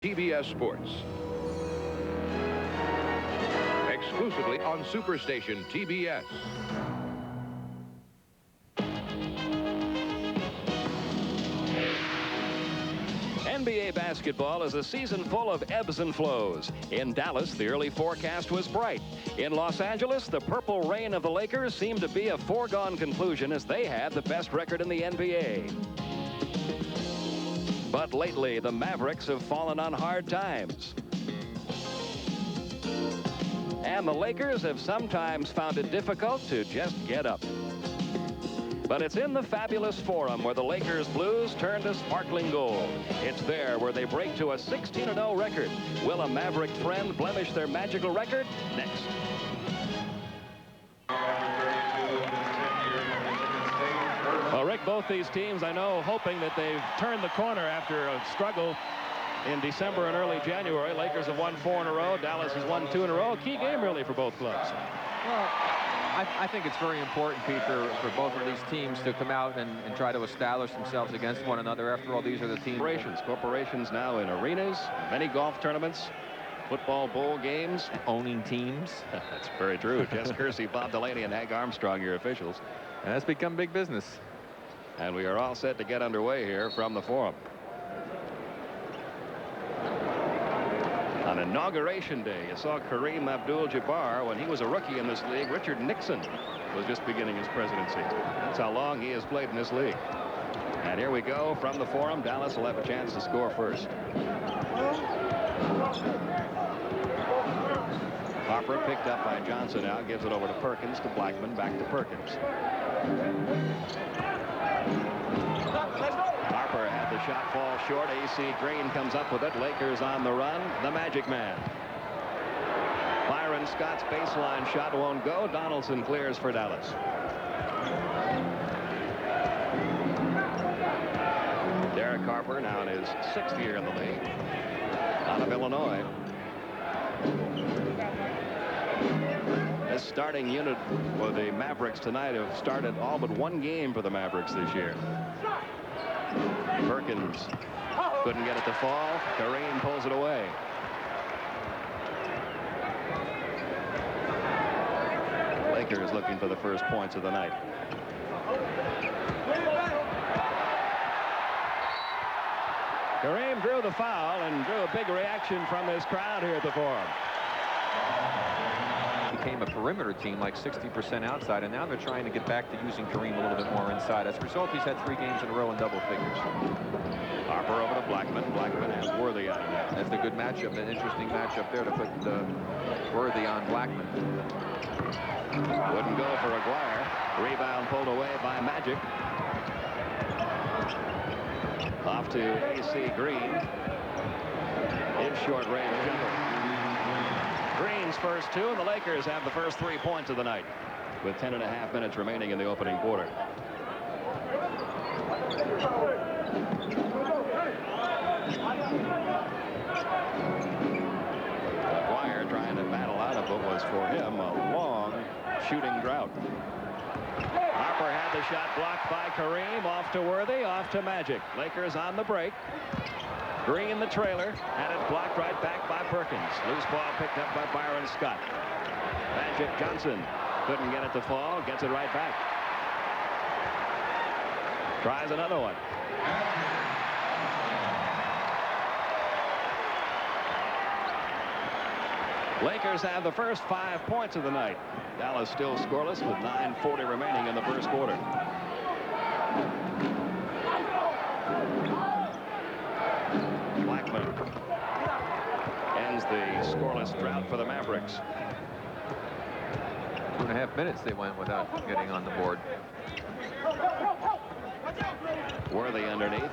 TBS Sports. Exclusively on Superstation TBS. NBA basketball is a season full of ebbs and flows. In Dallas, the early forecast was bright. In Los Angeles, the purple reign of the Lakers seemed to be a foregone conclusion as they had the best record in the NBA. But lately, the Mavericks have fallen on hard times. And the Lakers have sometimes found it difficult to just get up. But it's in the fabulous Forum where the Lakers Blues turn to sparkling gold. It's there where they break to a 16-0 record. Will a Maverick friend blemish their magical record? Next. Well, Rick, both these teams, I know, hoping that they've turned the corner after a struggle in December and early January. Lakers have won 4 in a row. Dallas has won 2 in a row. A key game, really, for both clubs. Well, I think it's very important, Pete, for both of these teams to come out and try to establish themselves against one another. After all, these are the teams. Corporations now in arenas, many golf tournaments, football bowl games. Owning teams. That's very true. Jess Kersey, Bob Delaney, and Hank Armstrong, your officials. And that's become big business. And we are all set to get underway here from the Forum. On Inauguration Day, you saw Kareem Abdul-Jabbar when he was a rookie in this league. Richard Nixon was just beginning his presidency. That's how long he has played in this league. And here we go from the Forum. Dallas will have a chance to score first. Harper picked up by Johnson now, gives it over to Perkins, to Blackman, back to Perkins. Harper had the shot fall short. A.C. Green comes up with it. Lakers on the run. The Magic Man. Byron Scott's baseline shot won't go. Donaldson clears for Dallas. Derek Harper now in his 6th year in the league. Out of Illinois. This starting unit for the Mavericks tonight have started all but one game for the Mavericks this year. Perkins couldn't get it to fall. Kareem pulls it away. Lakers looking for the first points of the night. Kareem drew the foul and drew a big reaction from this crowd here at the Forum. Became a perimeter team, like 60% outside, and now they're trying to get back to using Kareem a little bit more inside. As a result, he's had 3 games in a row in double figures. Harper over to Blackman. Blackman has Worthy on it now. That's a good matchup, an interesting matchup there to put Worthy on Blackman. Wouldn't go for Aguirre. Rebound pulled away by Magic. Off to A.C. Green. His short range jumper. Green's first 2, and the Lakers have the first 3 points of the night with 10.5 minutes remaining in the opening quarter. Aguirre trying to battle out of what was for him a long shooting drought. Harper had the shot blocked by Kareem. Off to Worthy, off to Magic. Lakers on the break. Green, the trailer, had it blocked right back by Perkins. Loose ball picked up by Byron Scott. Magic Johnson couldn't get it to fall. Gets it right back. Tries another one. Lakers have the first 5 points of the night. Dallas still scoreless with 9:40 remaining in the first quarter. Blackman ends the scoreless drought for the Mavericks. 2.5 minutes they went without getting on the board. Worthy underneath.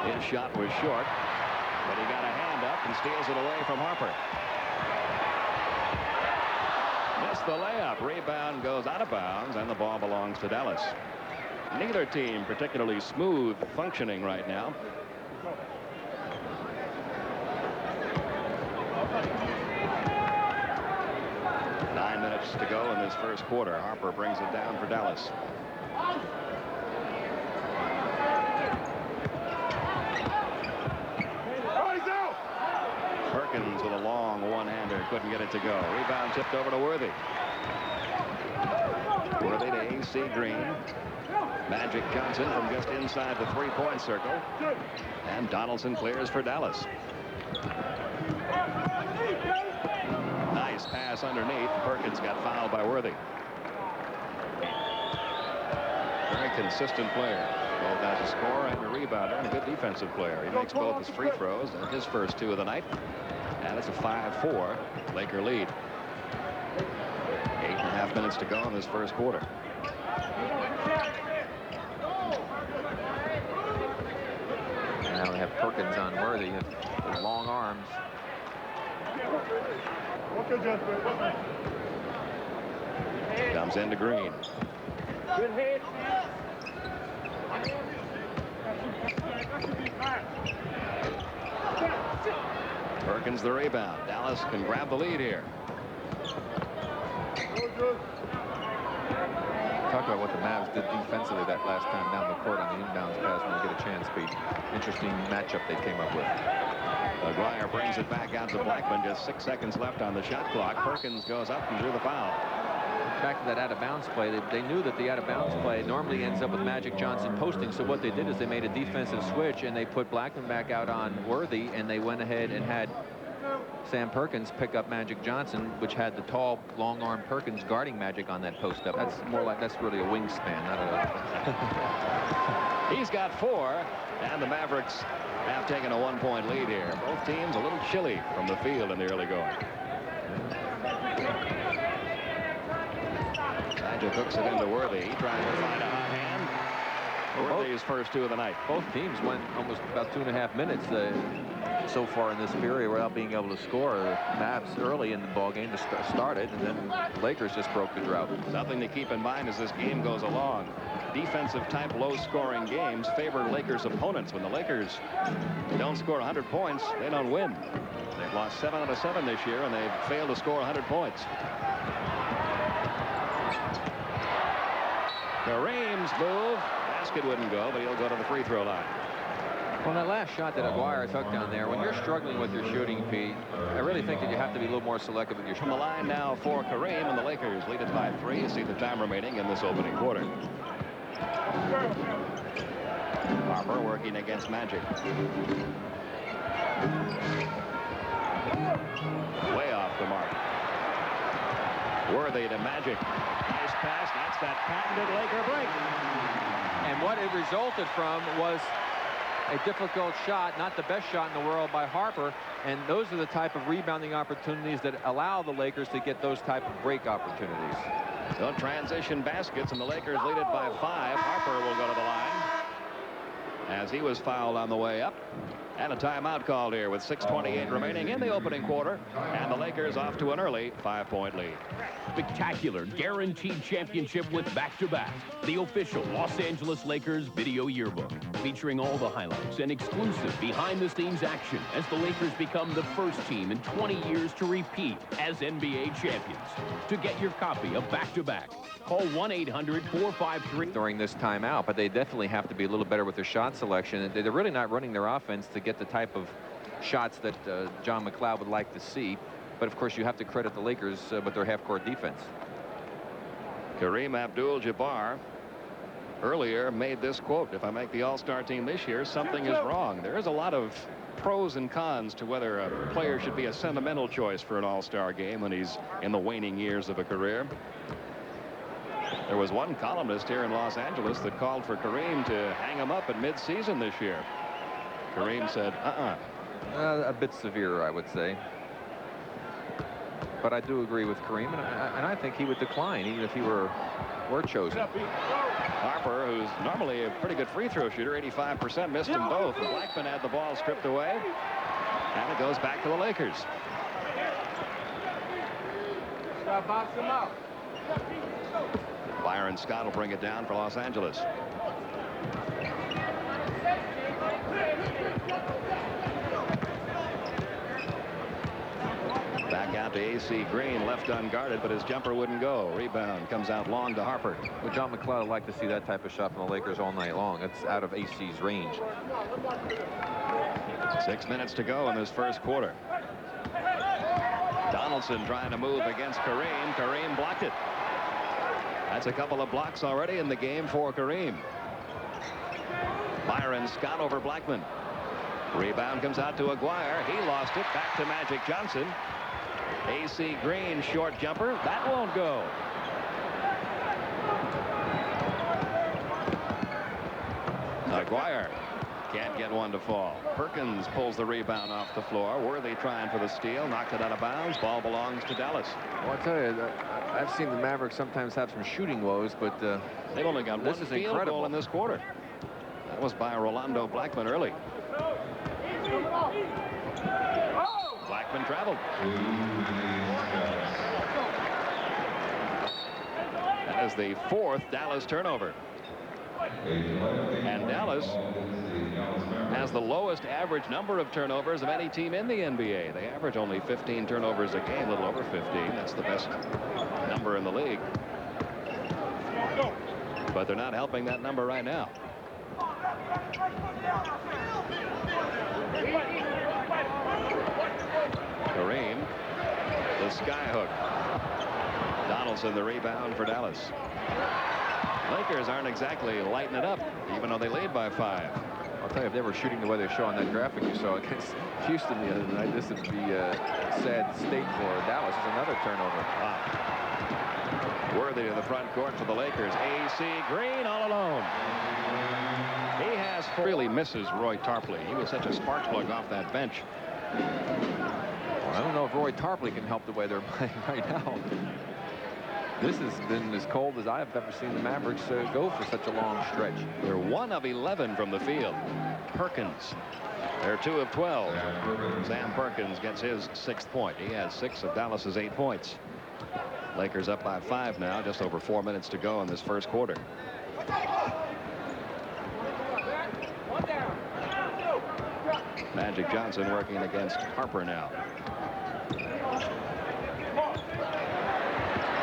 His shot was short, but he got a hand up and steals it away from Harper. Missed the layup. Rebound goes out of bounds, and the ball belongs to Dallas. Neither team particularly smooth functioning right now. To go in this first quarter. Harper brings it down for Dallas. couldn't get it to go. Rebound tipped over to Worthy. Worthy to A.C. Green. Magic Johnson from just inside the three-point circle. And Donaldson clears for Dallas. Nice pass underneath. Perkins got fouled by Worthy. Very consistent player, both as a scorer and a rebounder, and a good defensive player. He makes both his free throws and his first 2 of the night. And it's a 5-4 Laker lead. 8.5 minutes to go in this first quarter. And now we have Perkins on Worthy with long arms. Comes into Green. Good hit. Perkins the rebound. Dallas can grab the lead here. Talk about what the Mavs did defensively that last time down the court on the inbounds pass when they get a chance. Pete. Interesting matchup they came up with. McGuire brings it back out to Blackman. Just 6 seconds left on the shot clock. Perkins goes up and drew the foul. Back to that out-of-bounds play. They knew that the out-of-bounds play normally ends up with Magic Johnson posting. So what they did is they made a defensive switch and they put Blackman back out on Worthy, and they went ahead and had Sam Perkins pick up Magic Johnson, which had the tall, long-arm Perkins guarding Magic on that post-up. That's more like that's really a wingspan, not a. He's got 4, and the Mavericks have taken a 1-point lead here. Both teams a little chilly from the field in the early going. Magic hooks it into Worthy. He tries to find a hot hand. Worthy's first 2 of the night. Both teams went almost about 2.5 minutes so far in this period without being able to score. The Mavs early in the ball game to start it, and then the Lakers just broke the drought. Something to keep in mind as this game goes along. Defensive type low-scoring games favor Lakers opponents. When the Lakers don't score 100 points, they don't win. They've lost 7 out of 7 this year, and they've failed to score 100 points. Kareem's move. Basket wouldn't go, but he'll go to the free throw line. Well, that last shot that McGuire took down there, when you're struggling with your shooting, Pete, I really think that you have to be a little more selective with your From the line now for Kareem, and the Lakers lead it by 3. You see the time remaining in this opening quarter. Harper working against Magic. Way off the mark. Worthy to Magic. Nice pass. That's that patented Laker break. And what it resulted from was a difficult shot, not the best shot in the world by Harper, and those are the type of rebounding opportunities that allow the Lakers to get those type of break opportunities. So transition baskets, and the Lakers lead it by 5. Harper will go to the line as he was fouled on the way up. And a timeout called here with 6:28 remaining in the opening quarter, and the Lakers off to an early 5-point lead. Spectacular guaranteed championship with back-to-back. The official Los Angeles Lakers video yearbook, featuring all the highlights and exclusive behind-the-scenes action as the Lakers become the first team in 20 years to repeat as NBA champions. To get your copy of back-to-back, call 1-800-453 during this timeout, but they definitely have to be a little better with their shot selection. They're really not running their offense to get the type of shots that John McLeod would like to see. But of course, you have to credit the Lakers with their half-court defense. Kareem Abdul-Jabbar earlier made this quote: "If I make the All-Star team this year, something is wrong." There is a lot of pros and cons to whether a player should be a sentimental choice for an All-Star game when he's in the waning years of a career. There was one columnist here in Los Angeles that called for Kareem to hang him up at mid-season this year. Kareem said, A bit severe, I would say. But I do agree with Kareem, and I think he would decline even if he were chosen. Harper, who's normally a pretty good free throw shooter, 85%, missed them both. And Blackman had the ball stripped away, and it goes back to the Lakers. Box him out. Byron Scott will bring it down for Los Angeles. Back out to A.C. Green, left unguarded, but his jumper wouldn't go. Rebound comes out long to Harper. Well, John McLeod would like to see that type of shot from the Lakers all night long. It's out of A.C.'s range. 6 minutes to go in this first quarter. Donaldson trying to move against Kareem. Kareem blocked it. That's a couple of blocks already in the game for Kareem. Byron Scott over Blackman. Rebound comes out to Aguirre. He lost it. Back to Magic Johnson. AC Green short jumper. That won't go. Aguirre can't get one to fall. Perkins pulls the rebound off the floor. Worthy trying for the steal. Knocked it out of bounds. Ball belongs to Dallas. Well, I'll tell you, I've seen the Mavericks sometimes have some shooting woes, but they've only got one is field incredible. goal in this quarter. That was by Rolando Blackman early. Blackman traveled. That is the 4th Dallas turnover. And Dallas has the lowest average number of turnovers of any team in the NBA. They average only 15 turnovers a game, a little over 15. That's the best number in the league. But they're not helping that number right now. Kareem, the skyhook. Donaldson, the rebound for Dallas. Lakers aren't exactly lighting it up, even though they lead by 5. I'll tell you, if they were shooting the way they show on that graphic you saw against Houston the other night, this would be a sad state for Dallas. It's another turnover. Wow. Worthy to the front court for the Lakers. AC Green all alone. He has really misses Roy Tarpley. He was such a spark plug off that bench. Well, I don't know if Roy Tarpley can help the way they're playing right now. This has been as cold as I've ever seen the Mavericks go for such a long stretch. They're 1 of 11 from the field. Perkins. They're 2 of 12. Sam Perkins gets his 6th point. He has 6 of Dallas's 8 points. Lakers up by 5 now, just over 4 minutes to go in this first quarter. Magic Johnson working against Harper now.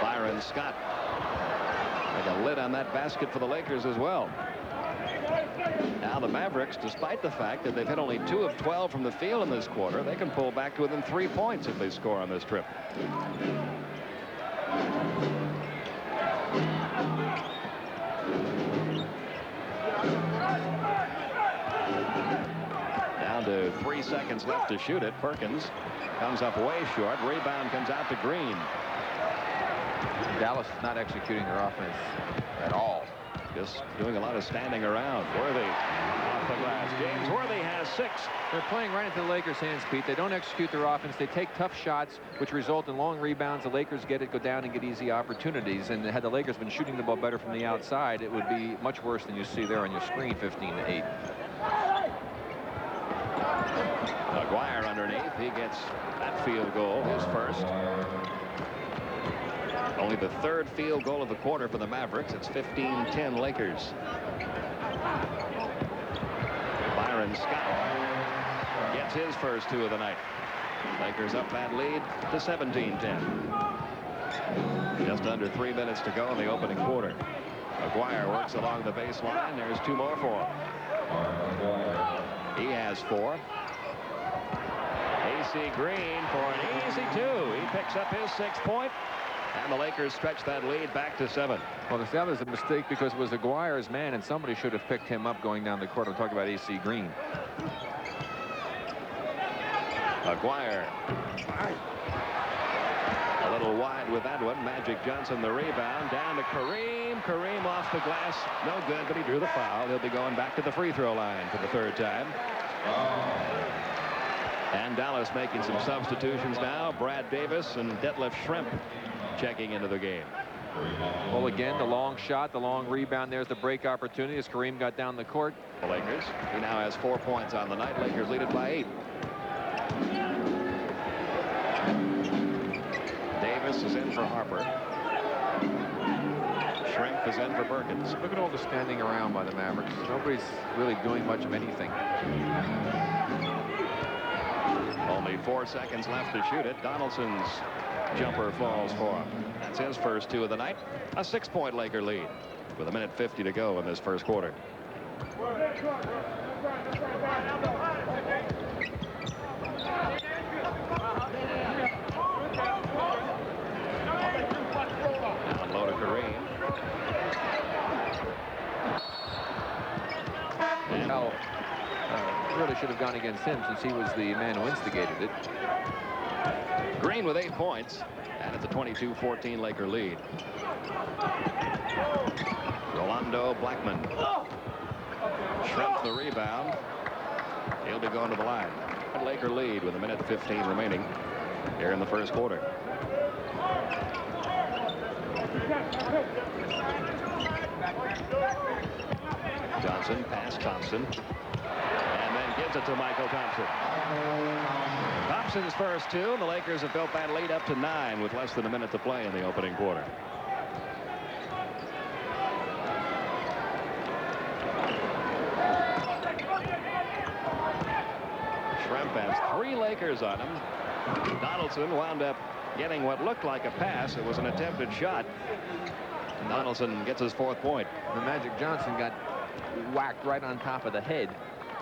Byron Scott. Like a lid on that basket for the Lakers as well. Now the Mavericks, despite the fact that they've hit only 2 of 12 from the field in this quarter, they can pull back to within 3 points if they score on this trip. Down to 3 seconds left to shoot it. Perkins comes up way short. Rebound comes out to Green. Dallas is not executing their offense at all. Just doing a lot of standing around. Worthy off the glass. James Worthy has 6. They're playing right into the Lakers' hands, Pete. They don't execute their offense. They take tough shots, which result in long rebounds. The Lakers get it, go down, and get easy opportunities. And had the Lakers been shooting the ball better from the outside, it would be much worse than you see there on your screen, 15-8. Aguirre underneath. He gets that field goal, his first. Only the 3rd field goal of the quarter for the Mavericks. It's 15-10 Lakers. Byron Scott gets his first 2 of the night. Lakers up that lead to 17-10. Just under 3 minutes to go in the opening quarter. Aguirre works along the baseline. There's 2 more for him. He has 4. AC Green for an easy 2. He picks up his 6th point. And the Lakers stretch that lead back to 7. Well, that was a mistake because it was Aguirre's man, and somebody should have picked him up going down the court. I'm talking about AC Green. Aguirre. A little wide with that one. Magic Johnson the rebound. Down to Kareem. Kareem off the glass. No good, but he drew the foul. He'll be going back to the free throw line for the 3rd time. And Dallas making some substitutions now. Brad Davis and Detlef Schrempf checking into the game. Well, again, the long shot, the long rebound. There's the break opportunity as Kareem got down the court. The Lakers. He now has 4 points on the night. Lakers lead it by 8. Davis is in for Harper. Schrempf is in for Perkins. Look at all the standing around by the Mavericks. Nobody's really doing much of anything. Only 4 seconds left to shoot it. Donaldson's jumper falls for him. That's his first 2 of the night. A 6-point Laker lead with 1:50 to go in this first quarter. hell really should have gone against him since he was the man who instigated it. Green with 8 points, and it's a 22-14 Laker lead. Rolando Blackman. Shrimp the rebound. He'll be going to the line. Laker lead with 1:15 remaining here in the first quarter. Johnson past Thompson. And then gives it to Michael Thompson. Thompson's first two, and the Lakers have built that lead up to 9 with less than a minute to play in the opening quarter. Shrimp has 3 Lakers on him. Donaldson wound up getting what looked like a pass. It was an attempted shot. Donaldson gets his 4th point. The Magic Johnson got whacked right on top of the head.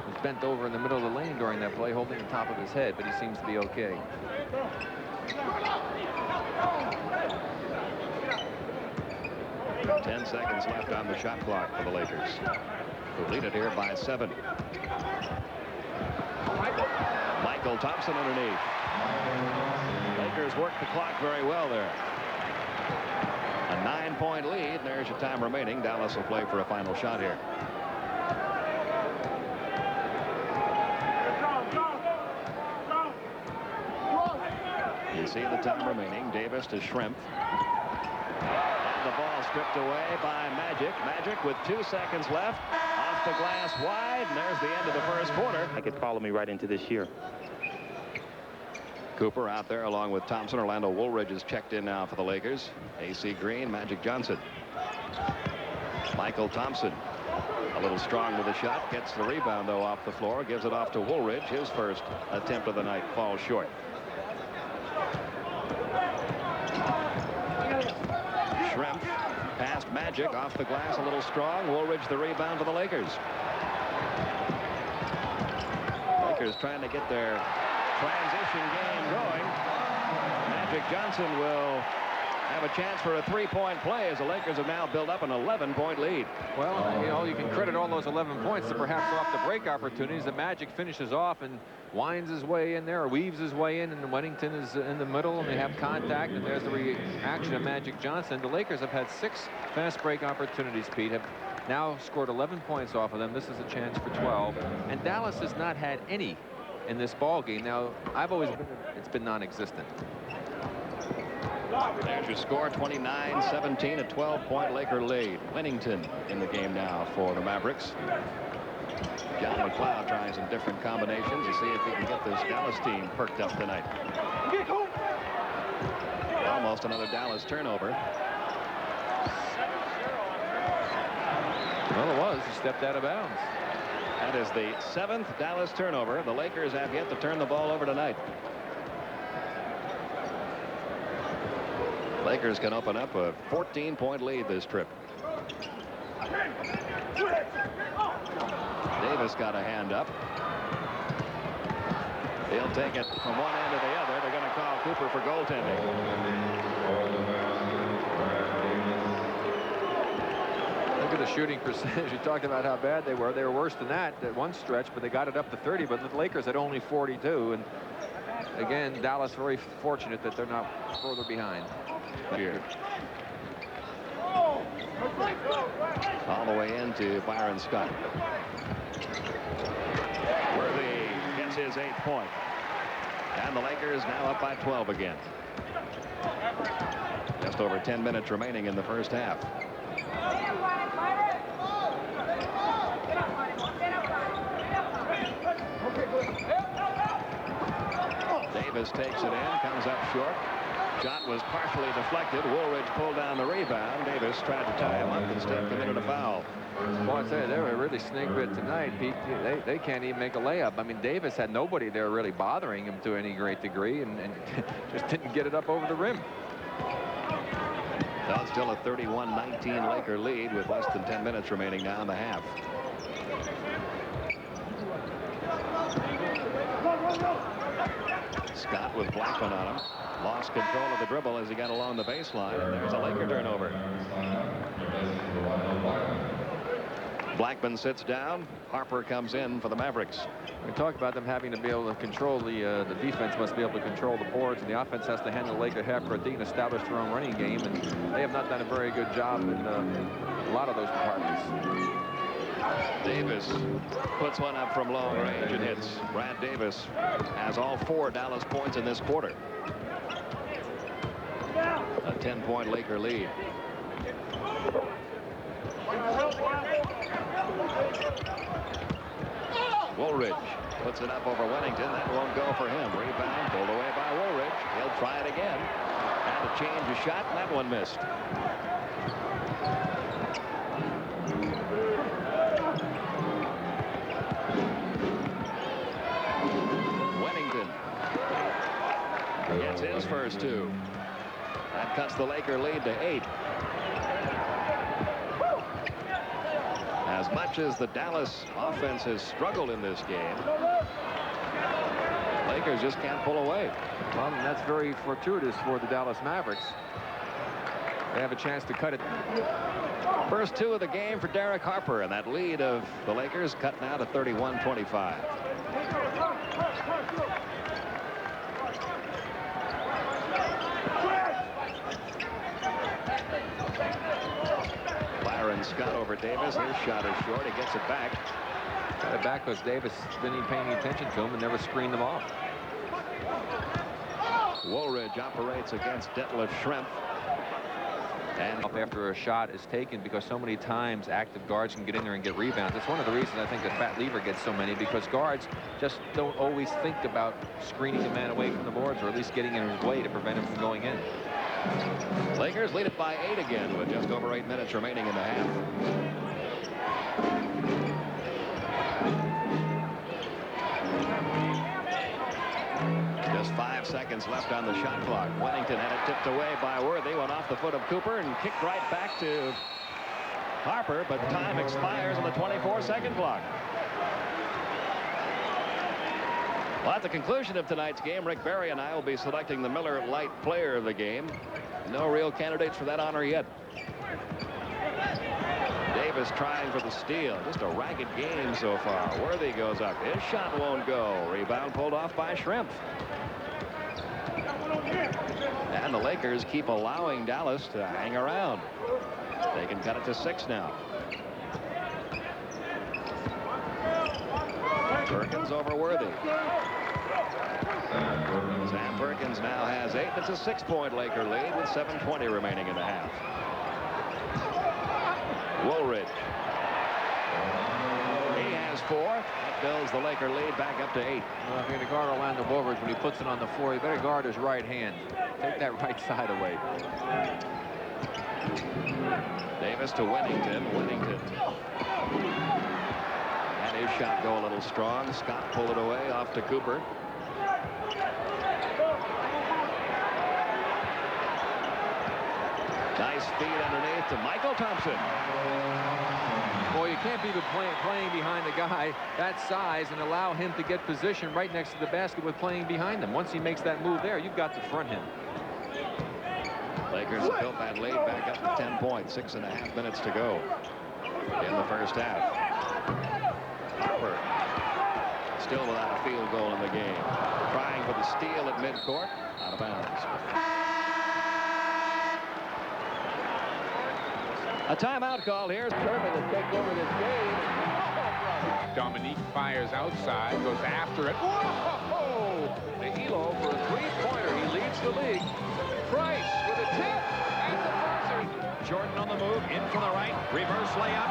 Was bent over in the middle of the lane during that play, holding the top of his head, but he seems to be okay. Ten seconds left on the shot clock for the Lakers, who lead it here by 7. Michael Thompson underneath. Lakers work the clock very well there. A 9-point lead. There's your time remaining. Dallas will play for a final shot here. You see the time remaining. Davis to Shrimp. And the ball stripped away by Magic. Magic with 2 seconds left. Off the glass wide. And there's the end of the first quarter. I could follow me right into this year. Cooper out there along with Thompson. Orlando Woolridge is checked in now for the Lakers. AC Green, Magic Johnson. Michael Thompson. A little strong with the shot. Gets the rebound, though, off the floor. Gives it off to Woolridge. His first attempt of the night falls short. Shrimp past Magic off the glass, a little strong. Woolridge the rebound for the Lakers. Lakers trying to get their transition game going. Magic Johnson will have a chance for a 3-point play as the Lakers have now built up an 11-point lead. Well, you know, you can credit all those 11 points to perhaps off the break opportunities. The Magic finishes off and winds his way in there, or weaves his way in, and Weddington is in the middle, and they have contact, and there's the reaction of Magic Johnson. The Lakers have had 6 fast break opportunities, Pete, have now scored 11 points off of them. This is a chance for 12, and Dallas has not had any in this ball game. Now, I've always been, it's been non-existent. There's your score, 29-17, a 12-point Laker lead. Weddington in the game now for the Mavericks. John McLeod trying some different combinations to see if he can get this Dallas team perked up tonight. Almost another Dallas turnover. Well, it was. He stepped out of bounds. That is the 7th Dallas turnover. The Lakers have yet to turn the ball over tonight. Lakers can open up a 14-point lead this trip. Davis got a hand up. He'll take it from one end to the other. They're going to call Cooper for goaltending. Look at the shooting percentage. You talked about how bad they were. They were worse than that at one stretch, but they got it up to 30. But the Lakers had only 42. And again, Dallas very fortunate that they're not further behind. Here. All the way into Byron Scott. Worthy gets his 8th point. And the Lakers now up by 12 again. Just over 10 minutes remaining in the first half. Davis takes it in, comes up short. Shot was partially deflected. Woolridge pulled down the rebound. Davis tried to tie him up. Instead committed a foul. Well, I tell you, they were a really snake bit tonight, Pete. They can't even make a layup. I mean, Davis had nobody there really bothering him to any great degree, and just didn't get it up over the rim. Now it's still a 31-19 Laker lead with less than 10 minutes remaining now in the half. Scott with Blackman on him. Lost control of the dribble as he got along the baseline, and there's a Laker turnover. Blackman sits down. Harper comes in for the Mavericks. We talked about them having to be able to control the defense must be able to control the boards, and the offense has to handle the Laker half-court and establish their own running game, and they have not done a very good job in a lot of those departments. Davis puts one up from long range and hits. Brad Davis has all 4 Dallas points in this quarter. A 10-point Laker lead. Woolridge puts it up over Wennington. That won't go for him. Rebound pulled away by Woolridge. He'll try it again. And a change of shot, and that one missed. Wennington gets his first 2. That cuts the Laker lead to 8. As much as the Dallas offense has struggled in this game, Lakers just can't pull away. Well, and that's very fortuitous for the Dallas Mavericks. They have a chance to cut it. First 2 of the game for Derek Harper, and that lead of the Lakers cut now to 31-25. Byron Scott over Davis. His shot is short. He gets it back. Got it back because Davis didn't even pay any attention to him and never screened them off. Woolridge operates against Detlef Schrempf. And after a shot is taken, because so many times active guards can get in there and get rebounds. That's one of the reasons I think that Pat Lever gets so many, because guards just don't always think about screening the man away from the boards, or at least getting in his way to prevent him from going in. Lakers lead it by 8 again with just over 8 minutes remaining in the half. Just 5 seconds left on the shot clock. Wennington had it tipped away by Worthy. Went off the foot of Cooper and kicked right back to Harper, but time expires on the 24-second clock. Well, at the conclusion of tonight's game, Rick Barry and I will be selecting the Miller Lite Player of the game. No real candidates for that honor yet. Davis trying for the steal. Just a ragged game so far. Worthy goes up. His shot won't go. Rebound pulled off by Schrempf. And the Lakers keep allowing Dallas to hang around. They can cut it to 6 now. Perkins over Worthy. Sam Perkins now has 8. It's a 6-point Laker lead with 7:20 remaining in the half. Woolridge. He has 4. That builds the Laker lead back up to 8. Well, if you're going to guard Orlando Woolridge when he puts it on the floor, you better guard his right hand. Take that right side away. Davis to Wennington. Wennington. And his shot go a little strong. Scott pulled it away off to Cooper. Nice feed underneath to Michael Thompson. Boy, you can't be playing behind a guy that size and allow him to get position right next to the basket with playing behind him. Once he makes that move there, you've got to front him. Lakers have built that lead back up to 10 points. 6.5 minutes to go in the first half. Harper still without a field goal in the game. Trying for the steal at midcourt. Out of bounds. A timeout call here. Determined to take over this game. Dominique fires outside, goes after it. Whoa! The Elo for a 3-pointer. He leads the league. Price with a tip and the buzzer. Jordan on the move, in from the right, reverse layup.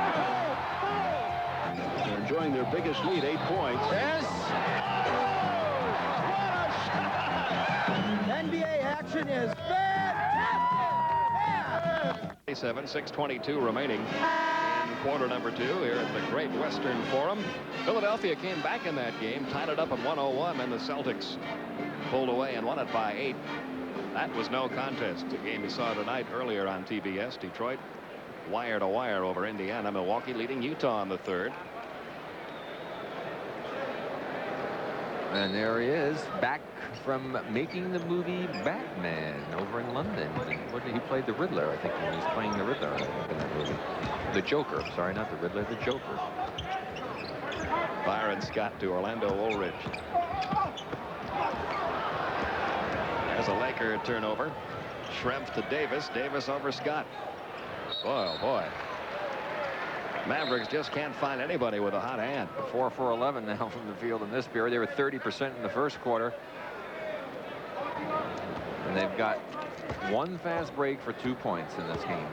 They're enjoying their biggest lead, 8 points. Yes. What a shot! NBA action is fantastic. 6:22 remaining in quarter number 2 here at the Great Western Forum. Philadelphia came back in that game, tied it up at 101, and the Celtics pulled away and won it by 8. That was no contest. The game you saw tonight earlier on TBS. Detroit wire to wire over Indiana. Milwaukee leading Utah in the 3rd. And there he is, back from making the movie Batman over in London. What did he play? The Riddler, I think. He's playing the Riddler, I think, in that movie. The Joker. Sorry, not the Riddler, the Joker. Byron Scott to Orlando Ulrich. There's a Laker turnover. Schrempf to Davis. Davis over Scott. Boy, oh boy. Mavericks just can't find anybody with a hot hand. 4 for 11 now from the field in this period. They were 30% in the first quarter. And they've got one fast break for 2 points in this game.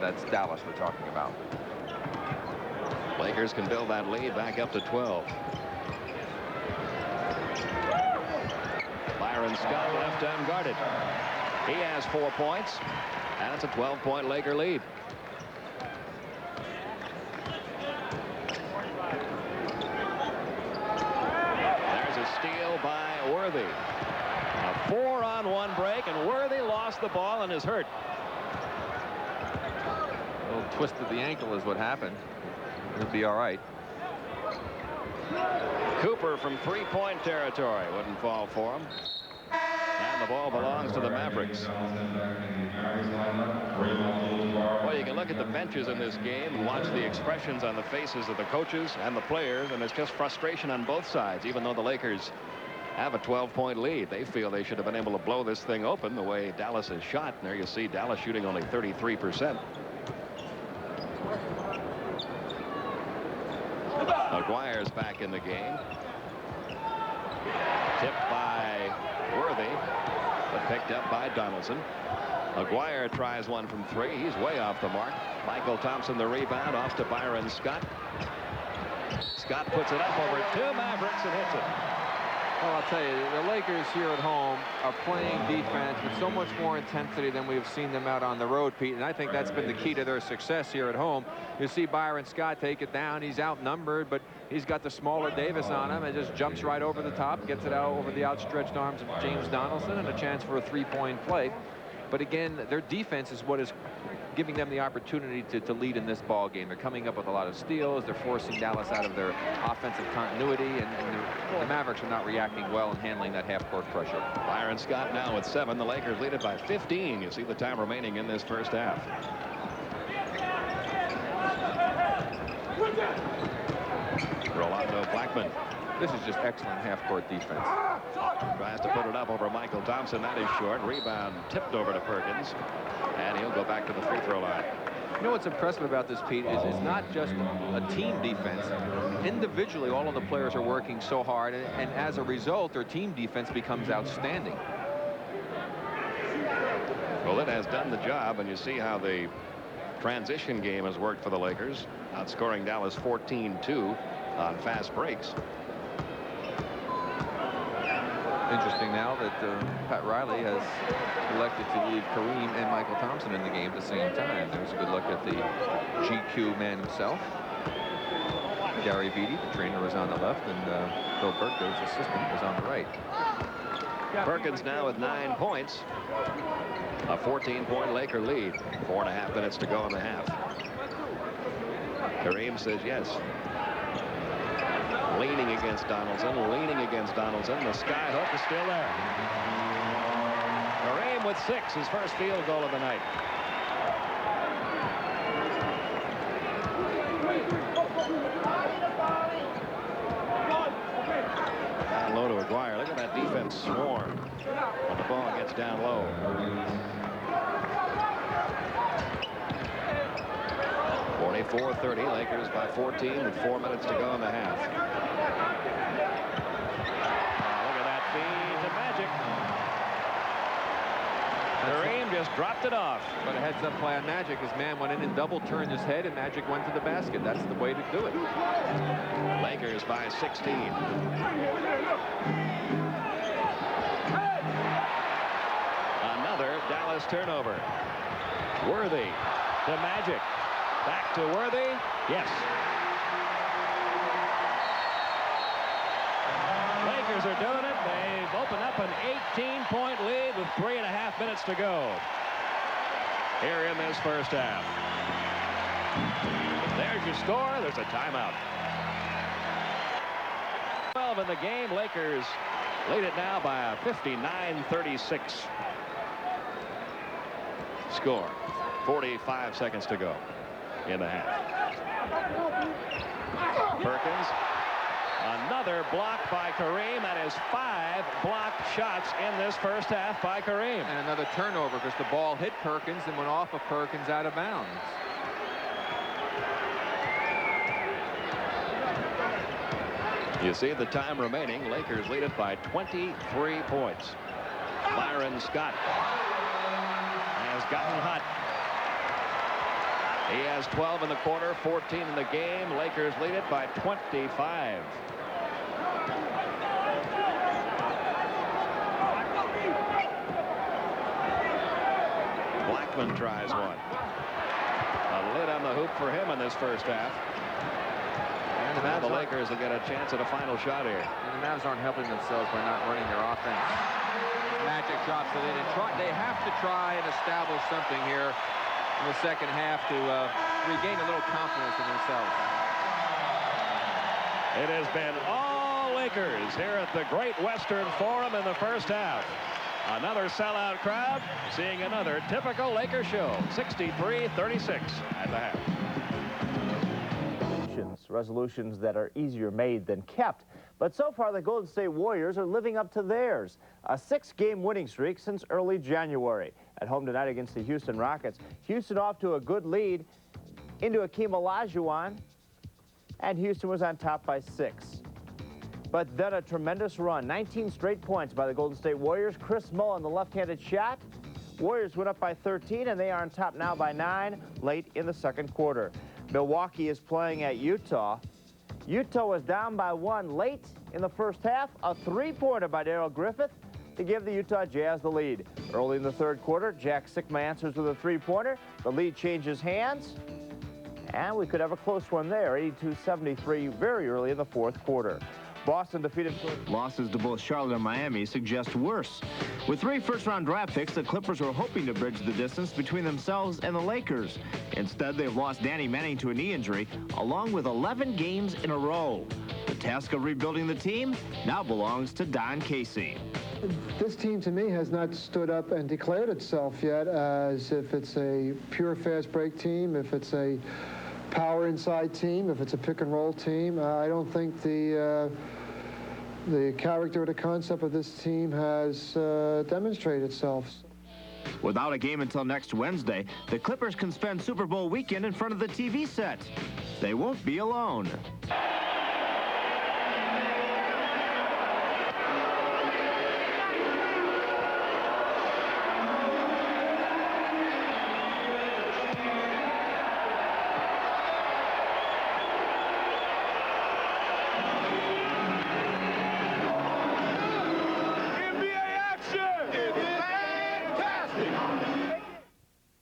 That's Dallas we're talking about. Lakers can build that lead back up to 12. Byron Scott left unguarded. He has 4 points, and it's a 12-point Laker lead. There's a steal by Worthy. A 4-on-1 break, and Worthy lost the ball and is hurt. A little twist of the ankle is what happened. He'll be all right. Cooper from 3-point territory wouldn't fall for him. And the ball belongs to the Mavericks. Well, you can look at the benches in this game and watch the expressions on the faces of the coaches and the players, and it's just frustration on both sides. Even though the Lakers have a 12-point lead, they feel they should have been able to blow this thing open the way Dallas has shot. And there you see Dallas shooting only 33%. McGuire's back in the game. Tipped by Worthy, but picked up by Donaldson. McGuire tries one from 3. He's way off the mark. Michael Thompson the rebound, off to Byron Scott. Scott puts it up over 2 Mavericks and hits it. Well, I'll tell you, the Lakers here at home are playing defense with so much more intensity than we've seen them out on the road, Pete. And I think that's been the key to their success here at home. You see Byron Scott take it down. He's outnumbered, but he's got the smaller Davis on him and just jumps right over the top, gets it out over the outstretched arms of James Donaldson, and a chance for a 3-point play. But again, their defense is what is giving them the opportunity to lead in this ball game. They're coming up with a lot of steals. They're forcing Dallas out of their offensive continuity, and the Mavericks are not reacting well and handling that half-court pressure. Byron Scott now with 7. The Lakers lead it by 15. You see the time remaining in this first half. Rolando Blackman. This is just excellent half-court defense. Tries to put it up over Michael Thompson. That is short. Rebound tipped over to Perkins. And he'll go back to the free throw line. You know what's impressive about this, Pete, is it's not just a team defense. Individually, all of the players are working so hard, and as a result, their team defense becomes outstanding. Well, it has done the job, and you see how the transition game has worked for the Lakers, outscoring Dallas 14-2 on fast breaks. Interesting now that Pat Riley has elected to leave Kareem and Michael Thompson in the game at the same time. There's a good look at the GQ man himself. Gary Vitti, the trainer, was on the left, and Bill Burke, his assistant, was on the right. Perkins now with 9 points. A 14-point Laker lead. 4.5 minutes to go in the half. Kareem says yes. Leaning against Donaldson. The sky hook is still there. Kareem with 6, his first field goal of the night. Down low to Aguirre. Look at that defense swarm when the ball gets down low. .44-30, Lakers by 14 with 4 minutes to go in the half. Look at that feed to Magic. Kareem just dropped it off. But a heads-up play on Magic. His man went in and double turned his head, and Magic went to the basket. That's the way to do it. Lakers by 16. Another Dallas turnover. Worthy to Magic. Back to Worthy. Yes. Lakers are doing it. They've opened up an 18-point lead with 3.5 minutes to go here in this first half. There's your score. There's a timeout. 12 12 in the game. Lakers lead it now by a 59-36 score. 45 seconds to go in the half. Perkins. Another block by Kareem. That is 5 blocked shots in this first half by Kareem. And another turnover because the ball hit Perkins and went off of Perkins out of bounds. You see the time remaining. Lakers lead it by 23 points. Byron Scott has gotten hot. He has 12 in the quarter, 14 in the game. Lakers lead it by 25. Blackman tries one. A lid on the hoop for him in this first half. And now the Lakers will get a chance at a final shot here. And the Mavs aren't helping themselves by not running their offense. Magic drops it in, and they have to try and establish something here in the second half to regain a little confidence in themselves. It has been all Lakers here at the Great Western Forum in the first half. Another sellout crowd, seeing another typical Lakers show. 63-36 at the half. Resolutions that are easier made than kept. But so far, the Golden State Warriors are living up to theirs. A 6-game winning streak since early January. At home tonight against the Houston Rockets. Houston off to a good lead into Hakeem Olajuwon, and Houston was on top by 6. But then a tremendous run. 19 straight points by the Golden State Warriors. Chris Mullin, the left-handed shot. Warriors went up by 13, and they are on top now by 9 late in the second quarter. Milwaukee is playing at Utah. Utah was down by 1 late in the first half. A 3-pointer by Darrell Griffith to give the Utah Jazz the lead. Early in the third quarter, Jack Sikma answers with a 3-pointer. The lead changes hands, and we could have a close one there. 82-73 very early in the fourth quarter. Boston defeated. Losses to both Charlotte and Miami suggest worse. With 3 first-round draft picks, the Clippers were hoping to bridge the distance between themselves and the Lakers. Instead, they've lost Danny Manning to a knee injury, along with 11 games in a row. The task of rebuilding the team now belongs to Don Casey. This team, to me, has not stood up and declared itself yet as if it's a pure fast break team, if it's a power inside team, if it's a pick and roll team. I don't think the character or the concept of this team has demonstrated itself. Without a game until next Wednesday, the Clippers can spend Super Bowl weekend in front of the TV set. They won't be alone.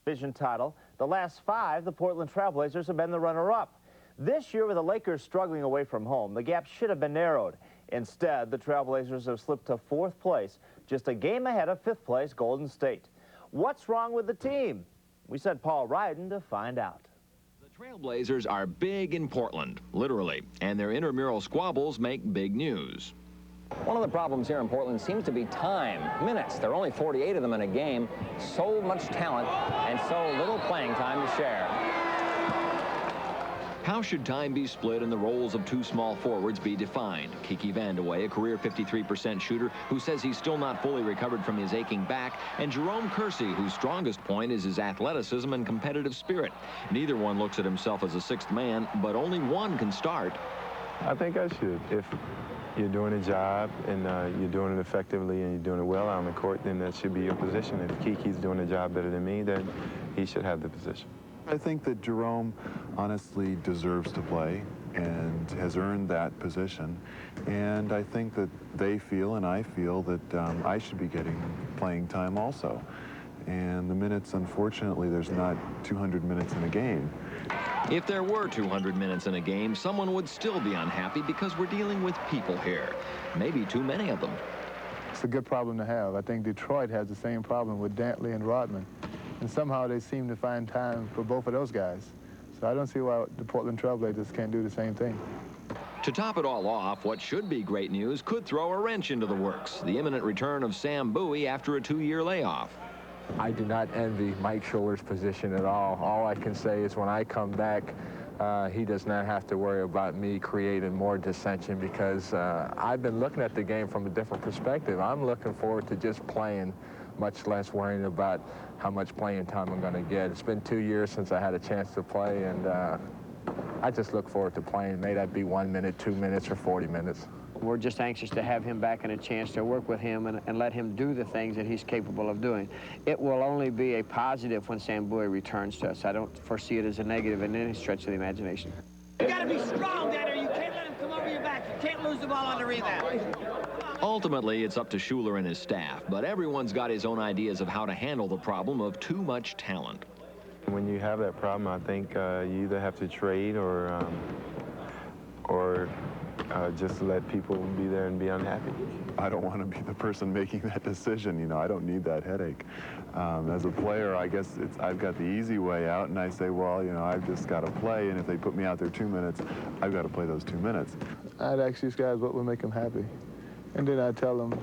Division title. The last 5, the Portland Trailblazers have been the runner-up. This year, with the Lakers struggling away from home, the gap should have been narrowed. Instead, the Trailblazers have slipped to 4th place, just a game ahead of 5th place Golden State. What's wrong with the team? We sent Paul Ryden to find out. The Trailblazers are big in Portland, literally, and their intramural squabbles make big news. One of the problems here in Portland seems to be time, minutes. There are only 48 of them in a game. So much talent and so little playing time to share. How should time be split and the roles of 2 small forwards be defined? Kiki Vandeweghe, a career 53% shooter who says he's still not fully recovered from his aching back, and Jerome Kersey, whose strongest point is his athleticism and competitive spirit. Neither one looks at himself as a 6th man, but only one can start. I think I should. If you're doing a job and you're doing it effectively and you're doing it well on the court, then that should be your position. If Kiki's doing the job better than me, then he should have the position. I think that Jerome honestly deserves to play and has earned that position. And I think that they feel and I feel that I should be getting playing time also. And the minutes, unfortunately, there's not 200 minutes in a game. If there were 200 minutes in a game, someone would still be unhappy because we're dealing with people here. Maybe too many of them. It's a good problem to have. I think Detroit has the same problem with Dantley and Rodman. And somehow they seem to find time for both of those guys. So I don't see why the Portland Trailblazers can't do the same thing. To top it all off, what should be great news could throw a wrench into the works. The imminent return of Sam Bowie after a 2-year layoff. I do not envy Mike Schuler's position at all. All I can say is when I come back, he does not have to worry about me creating more dissension because I've been looking at the game from a different perspective. I'm looking forward to just playing, much less worrying about how much playing time I'm going to get. It's been 2 years since I had a chance to play, and I just look forward to playing. May that be 1 minute, 2 minutes, or 40 minutes. We're just anxious to have him back and a chance to work with him and let him do the things that he's capable of doing. It will only be a positive when Sam Bowie returns to us. I don't foresee it as a negative in any stretch of the imagination. You got to be strong down there. You can't let him come over your back. You can't lose the ball on the rebound. Ultimately, it's up to Schuler and his staff, but everyone's got his own ideas of how to handle the problem of too much talent. When you have that problem, I think you either have to trade or just let people be there and be unhappy. I don't want to be the person making that decision. You know, I don't need that headache. As a player, I guess I've got the easy way out, and I say, well, you know, I've just got to play, and if they put me out there 2 minutes, I've got to play those 2 minutes. I'd ask these guys what would make them happy, and then I'd tell them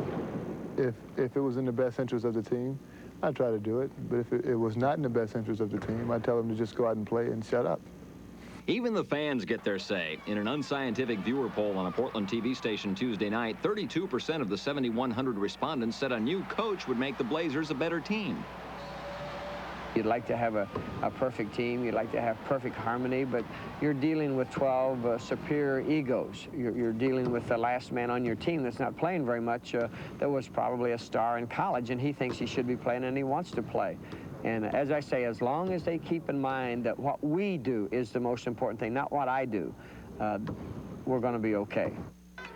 if it was in the best interest of the team, I'd try to do it, but if it was not in the best interest of the team, I'd tell them to just go out and play and shut up. Even the fans get their say. In an unscientific viewer poll on a Portland TV station Tuesday night, 32% of the 7,100 respondents said a new coach would make the Blazers a better team. You'd like to have a perfect team. You'd like to have perfect harmony, but you're dealing with 12 superior egos. You're dealing with the last man on your team that's not playing very much. That was probably a star in college, and he thinks he should be playing, and he wants to play. And as I say, as long as they keep in mind that what we do is the most important thing, not what I do, we're going to be okay.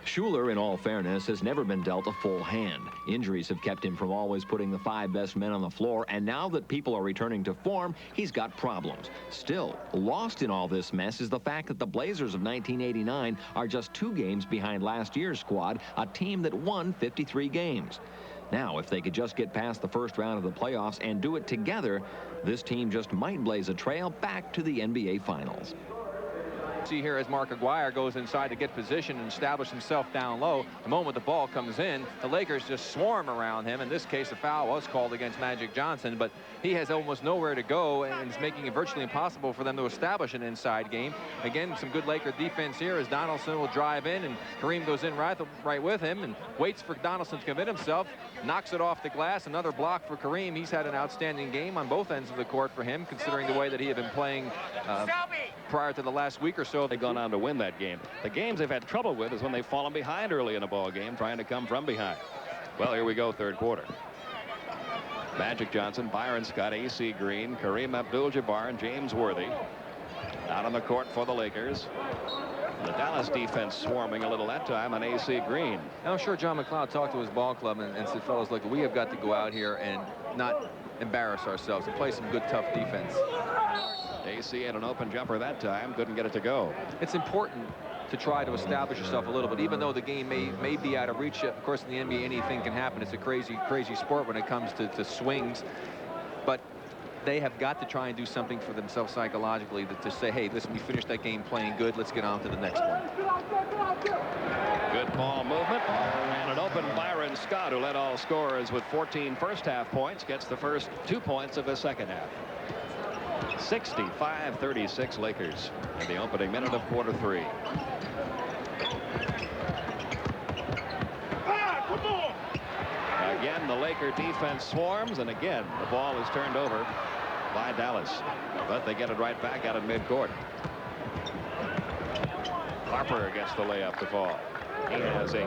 Schuler, in all fairness, has never been dealt a full hand. Injuries have kept him from always putting the 5 best men on the floor, and now that people are returning to form, he's got problems. Still, lost in all this mess is the fact that the Blazers of 1989 are just 2 games behind last year's squad, a team that won 53 games. Now, if they could just get past the first round of the playoffs and do it together, this team just might blaze a trail back to the NBA Finals. See here as Mark Aguirre goes inside to get position and establish himself down low. The moment the ball comes in, the Lakers just swarm around him. In this case, a foul was called against Magic Johnson, but he has almost nowhere to go, and it's making it virtually impossible for them to establish an inside game. Again, some good Laker defense here as Donaldson will drive in, and Kareem goes in right with him and waits for Donaldson to commit himself, knocks it off the glass. Another block for Kareem. He's had an outstanding game on both ends of the court for him, considering the way that he had been playing prior to the last week or so. They've gone on to win that game. The games they've had trouble with is when they've fallen behind early in a ball game, trying to come from behind. Well, here we go, third quarter. Magic Johnson, Byron Scott, A.C. Green, Kareem Abdul-Jabbar, and James Worthy out on the court for the Lakers. The Dallas defense swarming a little that time on A.C. Green. Now, I'm sure John McLeod talked to his ball club and said, fellas, look, we have got to go out here and not embarrass ourselves and play some good, tough defense. AC had an open jumper that time, couldn't get it to go. It's important to try to establish yourself a little bit, even though the game may be out of reach. Of course, in the NBA, anything can happen. It's a crazy sport when it comes to swings. But they have got to try and do something for themselves psychologically to say, hey, listen, we finished that game playing good. Let's get on to the next one. Good ball movement. And an open Byron Scott, who led all scorers with 14 first-half points, gets the first 2 points of the second half. 65-36 Lakers in the opening minute of quarter 3. Again, the Laker defense swarms, and again, the ball is turned over by Dallas. But they get it right back out of midcourt. Harper gets the layup to fall. He has 8.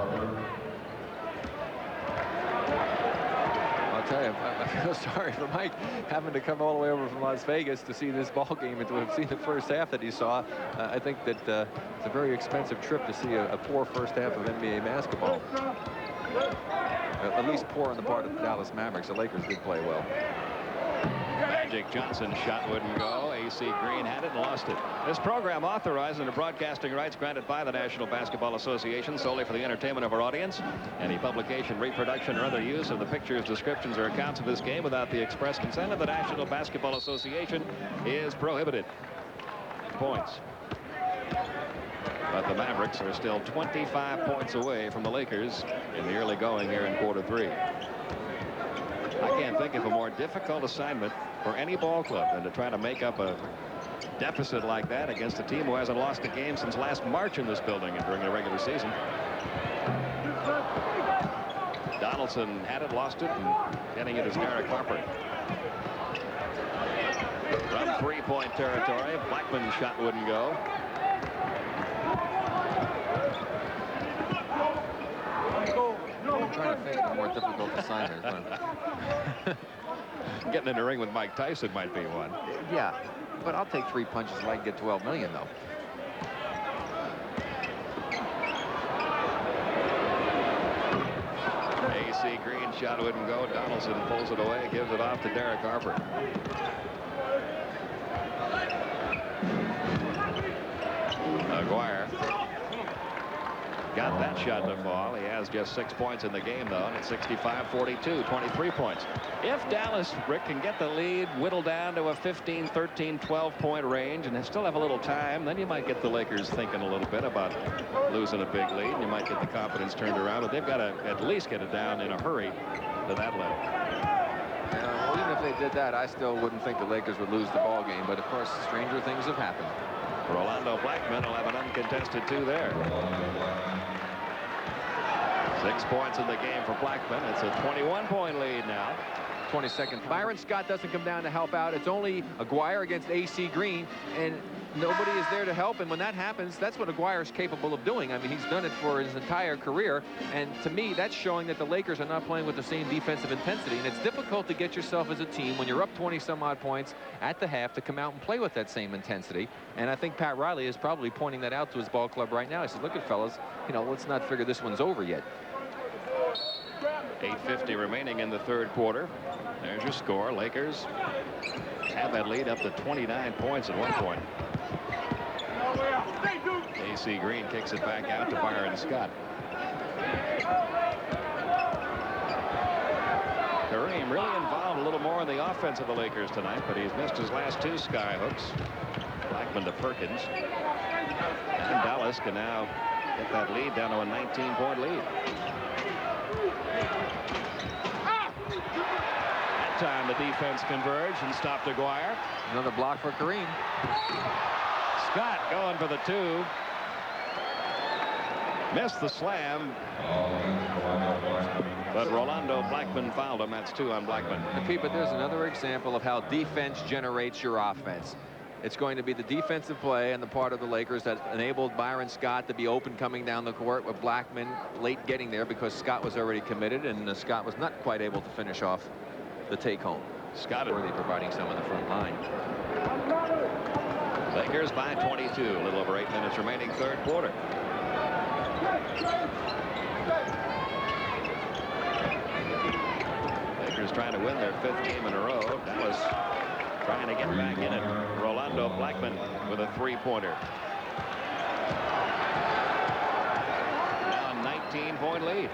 I'll tell you, I feel sorry for Mike having to come all the way over from Las Vegas to see this ball game and to have seen the first half that he saw. I think that it's a very expensive trip to see a poor first half of NBA basketball. At least poor on the part of the Dallas Mavericks. The Lakers did play well. Magic Johnson shot wouldn't go. A.C. Green had it and lost it. This program authorized under broadcasting rights granted by the National Basketball Association solely for the entertainment of our audience. Any publication, reproduction, or other use of the pictures, descriptions, or accounts of this game without the express consent of the National Basketball Association is prohibited. Points. But the Mavericks are still 25 points away from the Lakers in the early going here in quarter 3. I can't think of a more difficult assignment for any ball club than to try to make up a deficit like that against a team who hasn't lost a game since last March in this building and during the regular season. Donaldson had it, lost it, and getting it is Derek Harper. From three-point territory, Blackman's shot wouldn't go. I'm trying to think of a more difficult assignment. Getting in the ring with Mike Tyson might be one. Yeah, but I'll take 3 punches if I can get 12 million, though. AC Green shot wouldn't go. Donaldson pulls it away, gives it off to Derek Harper. Aguirre got that shot to fall. He has just 6 points in the game, though, and it's 65-42, 23 points. If Dallas, Rick, can get the lead whittled down to a 15, 13, 12-point range and still have a little time, then you might get the Lakers thinking a little bit about losing a big lead, and you might get the confidence turned around, but they've got to at least get it down in a hurry to that level. Well, even if they did that, I still wouldn't think the Lakers would lose the ball game, but of course, stranger things have happened. Rolando Blackman will have an uncontested 2 there. 6 points in the game for Blackman. It's a 21-point lead now. 20 seconds. Byron Scott doesn't come down to help out. It's only Aguirre against AC Green, and nobody is there to help. And when that happens, that's what Aguirre is capable of doing. I mean, he's done it for his entire career. And to me, that's showing that the Lakers are not playing with the same defensive intensity. And it's difficult to get yourself as a team when you're up 20-some-odd points at the half to come out and play with that same intensity. And I think Pat Riley is probably pointing that out to his ball club right now. He said, look at fellas, you know, let's not figure this one's over yet. 8:50 remaining in the third quarter. There's your score. Lakers have that lead up to 29 points at one point. AC Green kicks it back out to Byron Scott. Kareem really involved a little more in the offense of the Lakers tonight, but he's missed his last 2 sky hooks. Blackman to Perkins. And Dallas can now get that lead down to a 19-point lead. That time the defense converged and stopped Aguirre. Another block for Kareem. Scott going for the 2. Missed the slam. But Rolando Blackman fouled him. That's 2 on Blackman. Pete, but there's another example of how defense generates your offense. It's going to be the defensive play on the part of the Lakers that enabled Byron Scott to be open coming down the court, with Blackman late getting there because Scott was already committed, and Scott was not quite able to finish off the take-home. Scott Worthy providing some on the front line. Lakers by 22. A little over 8 minutes remaining, third quarter. Lakers trying to win their 5th game in a row. Dallas trying to get back in it. Rolando Blackman with a 3-pointer. Now a 19-point lead.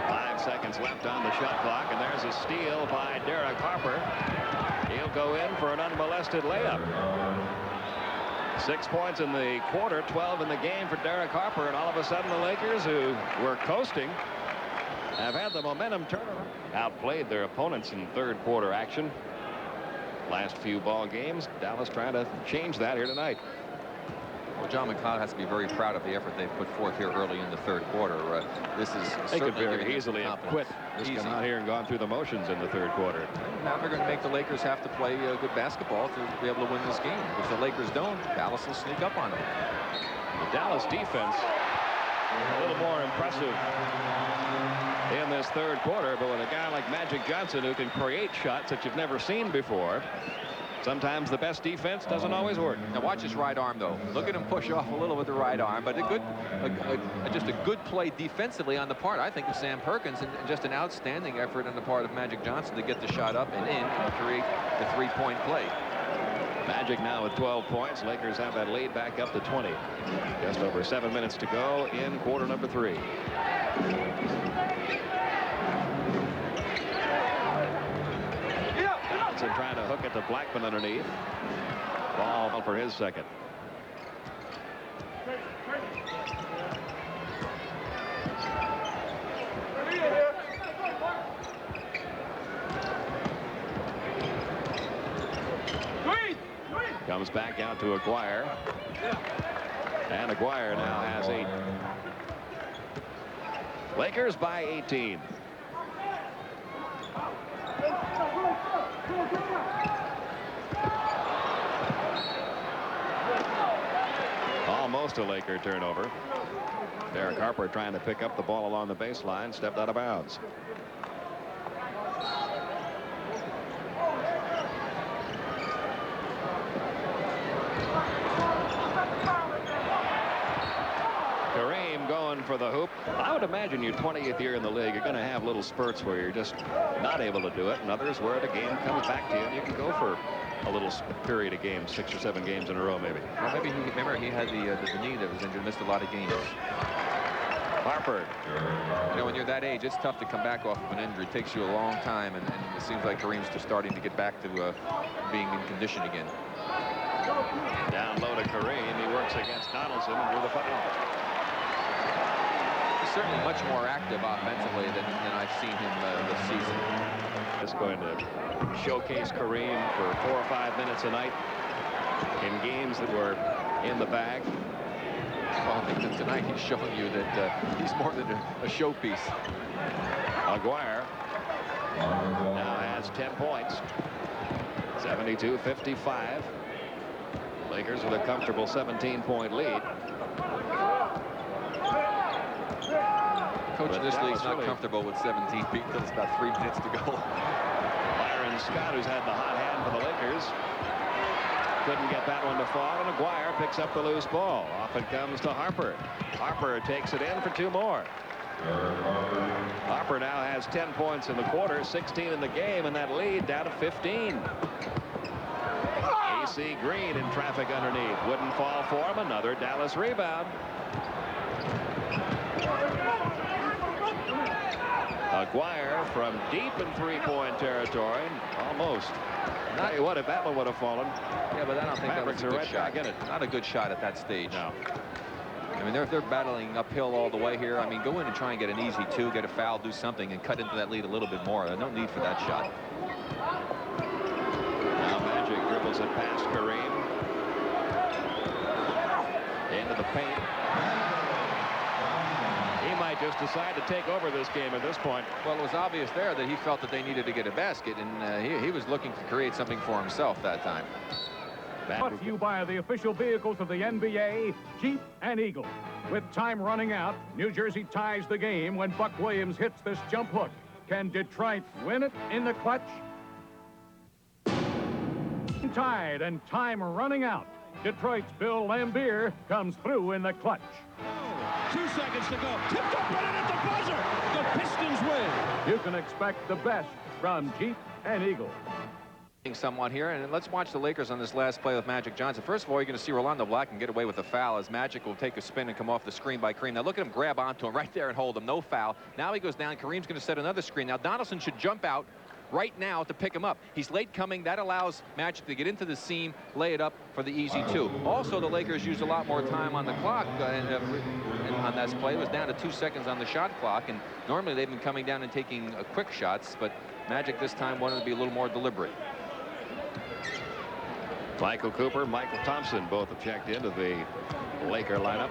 Five seconds left on the shot clock, and there's a steal by Derek Harper. He'll go in for an unmolested layup. 6 points in the quarter, 12 in the game for Derek Harper, and all of a sudden the Lakers, who were coasting, have had the momentum turnaround. Outplayed their opponents in third quarter action. Last few ball games, Dallas trying to change that here tonight. Well, John McLeod has to be very proud of the effort they've put forth here early in the third quarter. This is they could very easily have quit, just come out here and gone through the motions in the third quarter. Now they're going to make the Lakers have to play good basketball to be able to win this game. If the Lakers don't, Dallas will sneak up on them. The Dallas defense a little more impressive in this third quarter, but with a guy like Magic Johnson who can create shots that you've never seen before, sometimes the best defense doesn't always work. Now watch his right arm, though. Look at him push off a little with the right arm, but just a good play defensively on the part, I think, of Sam Perkins, and just an outstanding effort on the part of Magic Johnson to get the shot up and in and create the 3-point play. Magic now with 12 points. Lakers have that lead back up to 20. Just over 7 minutes to go in quarter number 3. Johnson trying to hook it to Blackman underneath. Ball for his second. Comes back out to Aguirre. And Aguirre now has 8. Lakers by 18. Almost a Laker turnover. Derek Harper trying to pick up the ball along the baseline, stepped out of bounds. Kareem going for the hoop. I would imagine your 20th year in the league, you're going to have little spurts where you're just not able to do it, and others where the game comes back to you and you can go for a little period of games, 6 or 7 games in a row, maybe. Well, maybe remember he had the knee that was injured, missed a lot of games. Harper. You know, when you're that age, it's tough to come back off of an injury. It takes you a long time, and it seems like Kareem's just starting to get back to being in condition again. Down low to Kareem. He works against Donaldson and drew the foul. He's certainly much more active offensively than I've seen him this season. Just going to showcase Kareem for 4 or 5 minutes a night in games that were in the bag. Well, I think tonight he's showing you that he's more than a showpiece. Aguirre now has 10 points. 72-55. Lakers with a comfortable 17-point lead. Coach in this league's not comfortable with 17 feet until it's about 3 minutes to go. Byron Scott, who's had the hot hand for the Lakers, couldn't get that one to fall, and Aguirre picks up the loose ball. Off it comes to Harper. Harper takes it in for 2 more. Harper now has 10 points in the quarter, 16 in the game, and that lead down to 15. AC Green in traffic underneath. Wouldn't fall for him. Another Dallas rebound. Aguirre from deep in 3-point territory. Almost. Tell you what, if that one would have fallen. Yeah, but I don't think Mavericks that was a are good right shot. back in it. Not a good shot at that stage. No. I mean, they're battling uphill all the way here. I mean, go in and try and get an easy 2, get a foul, do something, and cut into that lead a little bit more. No need for that shot. Now Magic dribbles it past Kareem. Into the paint. He might just decide to take over this game at this point. Well, it was obvious there that he felt that they needed to get a basket, and he was looking to create something for himself that time. Brought to you by the official vehicles of the NBA, Jeep and Eagle. With time running out, New Jersey ties the game when Buck Williams hits this jump hook. Can Detroit win it in the clutch? Tied and time running out. Detroit's Bill Laimbeer comes through in the clutch. 2 seconds to go. Tipped up right at the buzzer. The Pistons win. You can expect the best from Jeep and Eagle. Someone here, and let's watch the Lakers on this last play with Magic Johnson. First of all, you're going to see Rolando Blackman get away with a foul as Magic will take a spin and come off the screen by Kareem. Now look at him grab onto him right there and hold him. No foul. Now he goes down. Kareem's going to set another screen. Now Donaldson should jump out right now to pick him up. He's late coming. That allows Magic to get into the seam, lay it up for the easy 2. Also, the Lakers used a lot more time on the clock and on that play. It was down to 2 seconds on the shot clock, and normally they've been coming down and taking quick shots, but Magic this time wanted to be a little more deliberate. Michael Cooper, Michael Thompson both have checked into the Laker lineup.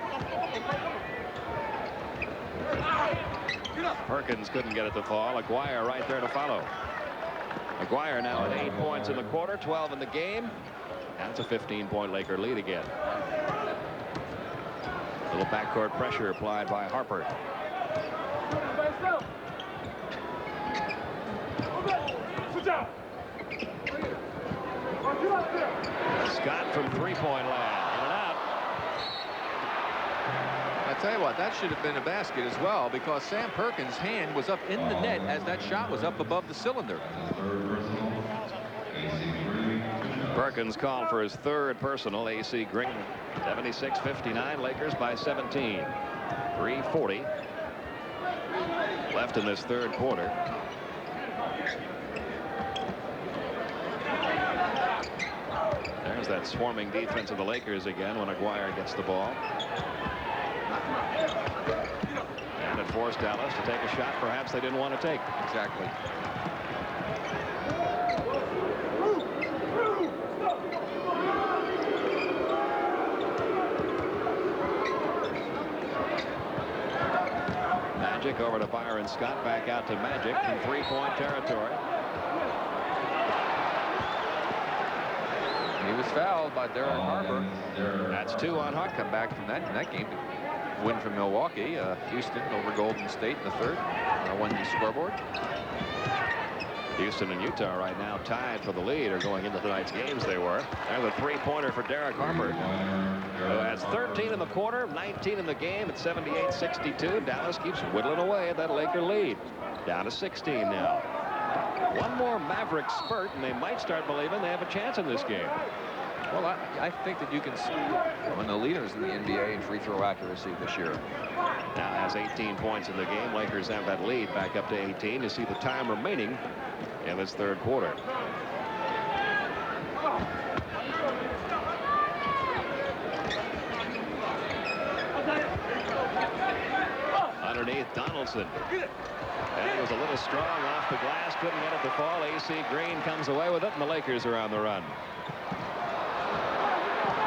Perkins couldn't get it to fall. Aguirre right there to follow. Aguirre now at 8 points in the quarter, 12 in the game. That's a 15-point Laker lead again. A little backcourt pressure applied by Harper. Scott from 3-point land. In and out. I tell you what, that should have been a basket as well, because Sam Perkins' hand was up in the net as that shot was up above the cylinder. Perkins called for his 3rd personal. AC Green. 76-59. Lakers by 17. 3:40 left in this third quarter. There's that swarming defense of the Lakers again when Aguirre gets the ball. And it forced Dallas to take a shot perhaps they didn't want to take. Exactly. Magic over to Byron Scott, back out to Magic in three-point territory. He was fouled by Derek Harper. That's 2 on Harper. Come back from that game. Win from Milwaukee. Houston over Golden State in the third. Won the scoreboard. Houston and Utah right now tied for the lead, or going into tonight's games they were. There's a three-pointer for Derek Harper, who has 13 in the quarter, 19 in the game at 78-62. Dallas keeps whittling away at that Laker lead. Down to 16 now. One more Mavericks spurt, and they might start believing they have a chance in this game. Well, I think that you can see one of the leaders in the NBA in free throw accuracy this year. Now has 18 points in the game. Lakers have that lead back up to 18. You see the time remaining in this third quarter. Underneath Donaldson. And he was a little strong off the glass, couldn't get it to fall. AC Green comes away with it, and the Lakers are on the run.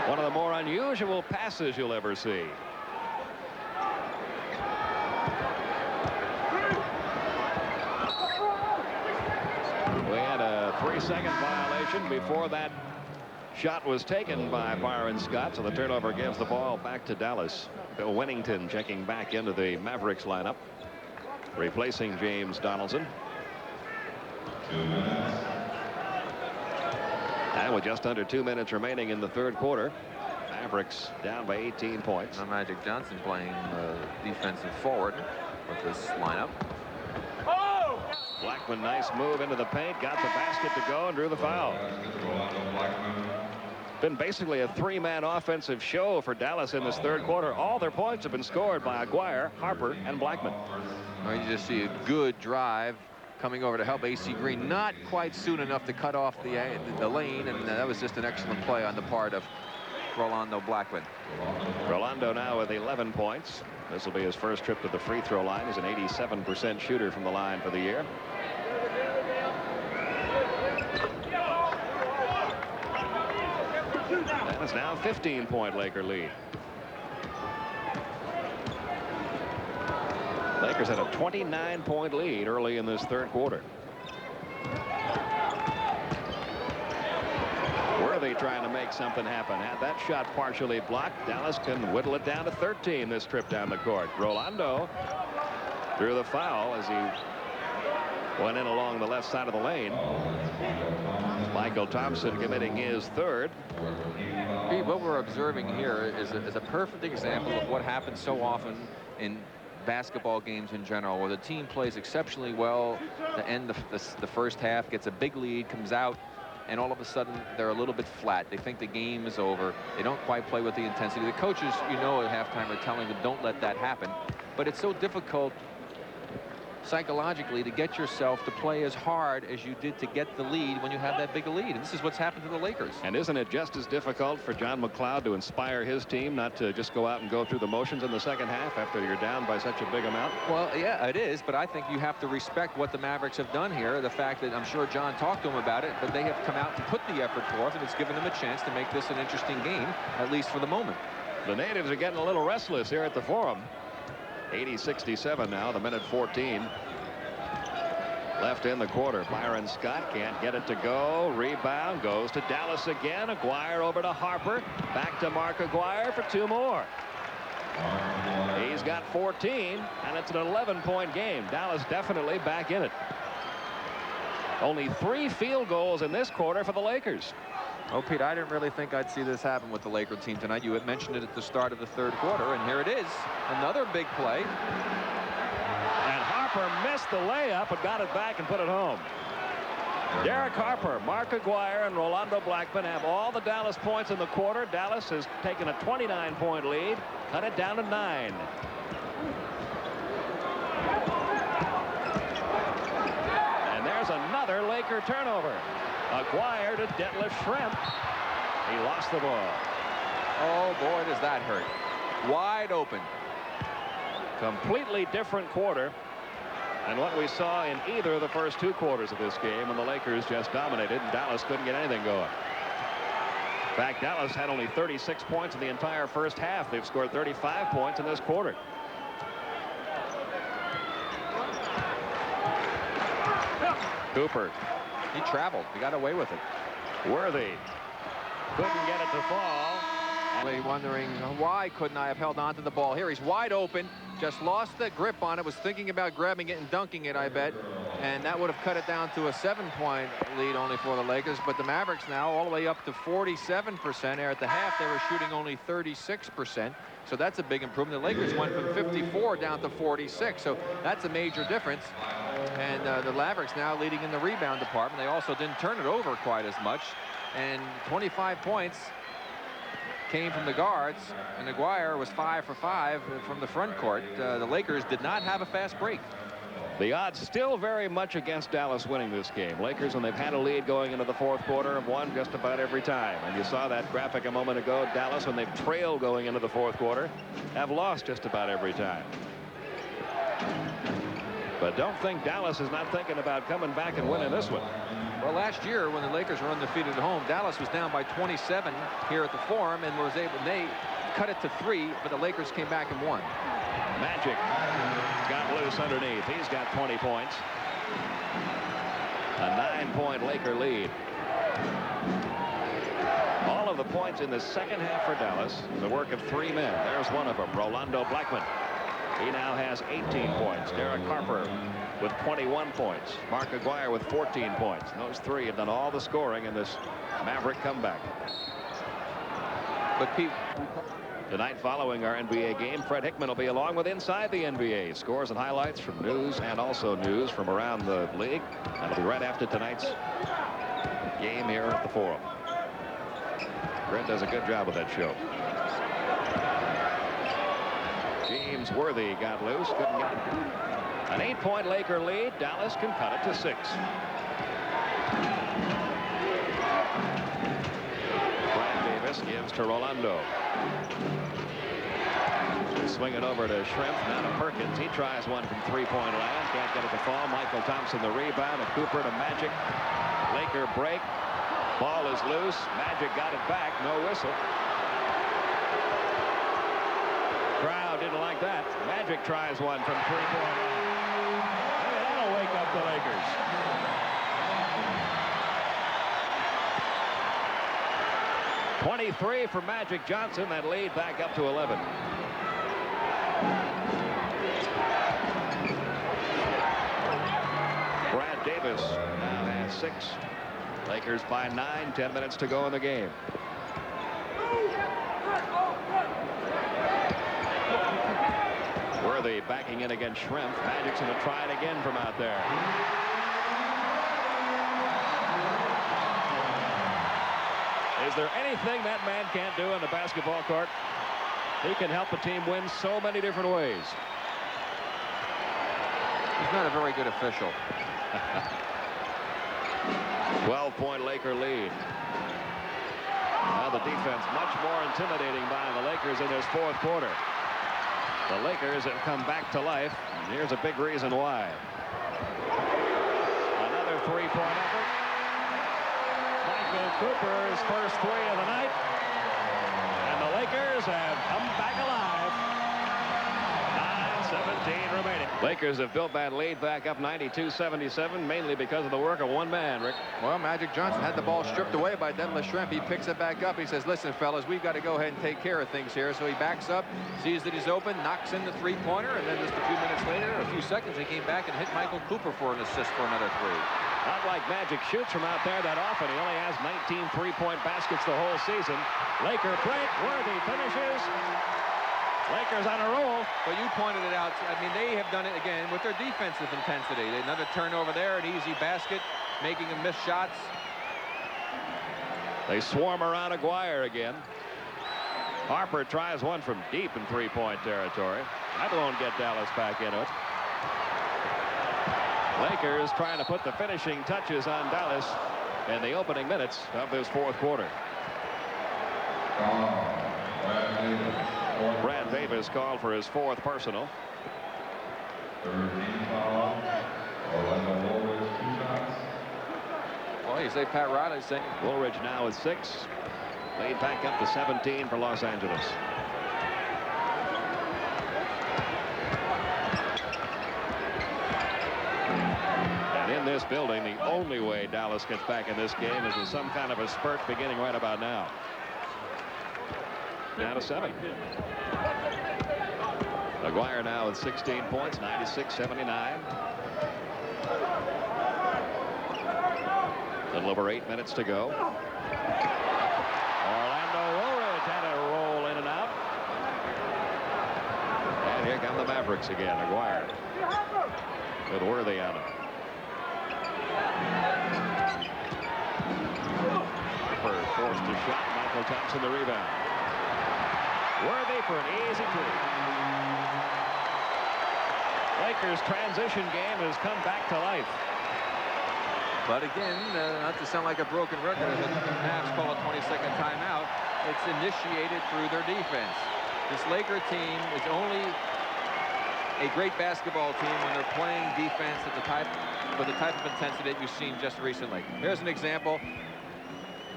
One of the more unusual passes you'll ever see. We had a 3-second violation before that shot was taken by Byron Scott, so the turnover gives the ball back to Dallas. Bill Winnington checking back into the Mavericks lineup, replacing James Donaldson. And with just under 2 minutes remaining in the third quarter, Mavericks down by 18 points. Now Magic Johnson playing defensive forward with this lineup. Blackman, nice move into the paint, got the basket to go, and drew the foul. Been basically a three-man offensive show for Dallas in this third quarter. All their points have been scored by Aguirre, Harper, and Blackman. Well, you just see a good drive coming over to help AC Green, not quite soon enough to cut off the lane, and that was just an excellent play on the part of Rolando Blackman. Rolando now with 11 points. This will be his first trip to the free throw line. He's an 87% shooter from the line for the year. And it's now a 15-point Laker lead. Lakers had a 29-point lead early in this third quarter. Worthy trying to make something happen. Had that shot partially blocked. Dallas can whittle it down to 13 this trip down the court. Rolando drew the foul as he went in along the left side of the lane. Michael Thompson committing his third. Pete, what we're observing here is a perfect example of what happens so often in basketball games in general, where the team plays exceptionally well to end the first half, gets a big lead, comes out, and all of a sudden they're a little bit flat. They think the game is over. They don't quite play with the intensity. The coaches, you know, at halftime are telling them, don't let that happen. But it's so difficult psychologically to get yourself to play as hard as you did to get the lead when you have that big a lead. And this is what's happened to the Lakers. And isn't it just as difficult for John McLeod to inspire his team not to just go out and go through the motions in the second half after you're down by such a big amount? Well, yeah, it is, but I think you have to respect what the Mavericks have done here. The fact that I'm sure John talked to them about it, but they have come out and put the effort forth, and it's given them a chance to make this an interesting game, at least for the moment. The natives are getting a little restless here at the Forum. 80-67 now, the minute 14 left in the quarter. Byron Scott can't get it to go. Rebound goes to Dallas again. Aguirre over to Harper. Back to Mark Aguirre for two more. He's got 14, and it's an 11-point game. Dallas definitely back in it. Only 3 field goals in this quarter for the Lakers. Oh, Pete, I didn't really think I'd see this happen with the Laker team tonight. You had mentioned it at the start of the third quarter, and here it is. Another big play. And Harper missed the layup but got it back and put it home. Derek Harper, Mark Aguirre, and Rolando Blackman have all the Dallas points in the quarter. Dallas has taken a 29-point lead, cut it down to 9. Laker turnover. Aguirre to Detlef Schrempf. He lost the ball. Oh, boy, does that hurt. Wide open. Completely different quarter than what we saw in either of the first 2 quarters of this game when the Lakers just dominated and Dallas couldn't get anything going. In fact, Dallas had only 36 points in the entire first half. They've scored 35 points in this quarter. Cooper. He traveled. He got away with it. Worthy. Couldn't get it to fall. Wondering why couldn't I have held on to the ball here. He's wide open. Just lost the grip on it. Was thinking about grabbing it and dunking it, I bet. And that would have cut it down to a 7-point lead only for the Lakers. But the Mavericks now all the way up to 47%. At the half, they were shooting only 36%. So that's a big improvement. The Lakers went from 54 down to 46. So that's a major difference. And the Mavericks now leading in the rebound department. They also didn't turn it over quite as much. And 25 points came from the guards, and Aguirre was 5 for 5 from the front court. The Lakers did not have a fast break. The odds still very much against Dallas winning this game. Lakers, when they've had a lead going into the 4th quarter, have won just about every time. And you saw that graphic a moment ago. Dallas, when they've trailed going into the 4th quarter, have lost just about every time. But don't think Dallas is not thinking about coming back and winning this one. Well, last year when the Lakers were undefeated at home, Dallas was down by 27 here at the Forum and was able, they cut it to 3, but the Lakers came back and won. Magic got loose underneath. He's got 20 points. A 9-point Laker lead. All of the points in the second half for Dallas, the work of 3 men. There's one of them, Rolando Blackman. He now has 18 points. Derek Harper with 21 points. Mark Aguirre with 14 points. Those 3 have done all the scoring in this Maverick comeback. But Pete, tonight following our NBA game, Fred Hickman will be along with Inside the NBA. Scores and highlights from news and also news from around the league. That'll be right after tonight's game here at the Forum. Fred does a good job with that show. James Worthy got loose. Couldn't get it. An 8-point Laker lead. Dallas can cut it to 6. Brad Davis gives to Rolando. Swing it over to Schrempf. Now to Perkins. He tries one from 3-point land. Can't get it to fall. Michael Thompson the rebound. And Cooper to Magic. Laker break. Ball is loose. Magic got it back. No whistle. Crowd didn't like that. Magic tries one from 3-point line. Hey, that'll wake up the Lakers. .23 for Magic Johnson. That lead back up to 11. Brad Davis now has 6. Lakers by 9. 10 minutes to go in the game. Worthy backing in against Schrempf. Magic's going to try it again from out there. Is there anything that man can't do on the basketball court? He can help a team win so many different ways. He's not a very good official. 12-point Laker lead. Now the defense much more intimidating by the Lakers in this 4th quarter. The Lakers have come back to life, and here's a big reason why. Another 3-point effort. Michael Cooper's first 3 of the night. And the Lakers have come back alive. 9:17 remaining. Lakers have built that lead back up 92-77, mainly because of the work of one man, Rick. Well, Magic Johnson had the ball stripped away by Detlef Schrempf. He picks it back up. He says, listen, fellas, we've got to go ahead and take care of things here. So he backs up, sees that he's open, knocks in the 3-pointer, and then just a few minutes later, a few seconds, he came back and hit Michael Cooper for an assist for another 3. Not like Magic shoots from out there that often. He only has 19 3-point baskets the whole season. Laker break. Worthy finishes. Lakers on a roll. But you pointed it out. I mean, they have done it again with their defensive intensity. Another turnover there, an easy basket, making them miss shots. They swarm around Aguirre again. Harper tries one from deep in 3-point territory. That won't get Dallas back into it. Lakers trying to put the finishing touches on Dallas in the opening minutes of this fourth quarter. Brad Davis called for his fourth personal. Well, you say Pat Riley saying Woolridge now with 6. Lead back up to 17 for Los Angeles. And in this building, the only way Dallas gets back in this game is with some kind of a spurt beginning right about now. Down to 7. Maguire now with 16 points, 96-79. A little over 8 minutes to go. Orlando Woolridge had a roll in and out. And here come the Mavericks again. Maguire with Worthy on him. Harper forced a shot. Michael Thompson the rebound. Worthy for an easy 2. Lakers transition game has come back to life. But again, not to sound like a broken record, as the Mavs call a 20-second timeout, it's initiated through their defense. This Laker team is only a great basketball team when they're playing defense at the type of intensity that you've seen just recently. Here's an example.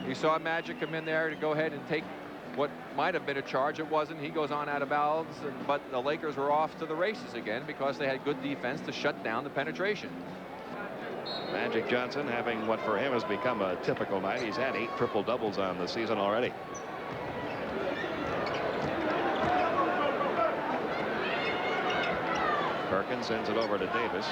You saw Magic come in there to go ahead and take what might have been a charge. It wasn't. He goes on out of bounds, but the Lakers were off to the races again because they had good defense to shut down the penetration. Magic Johnson having what for him has become a typical night. He's had 8 triple-doubles on the season already. Perkins sends it over to Davis.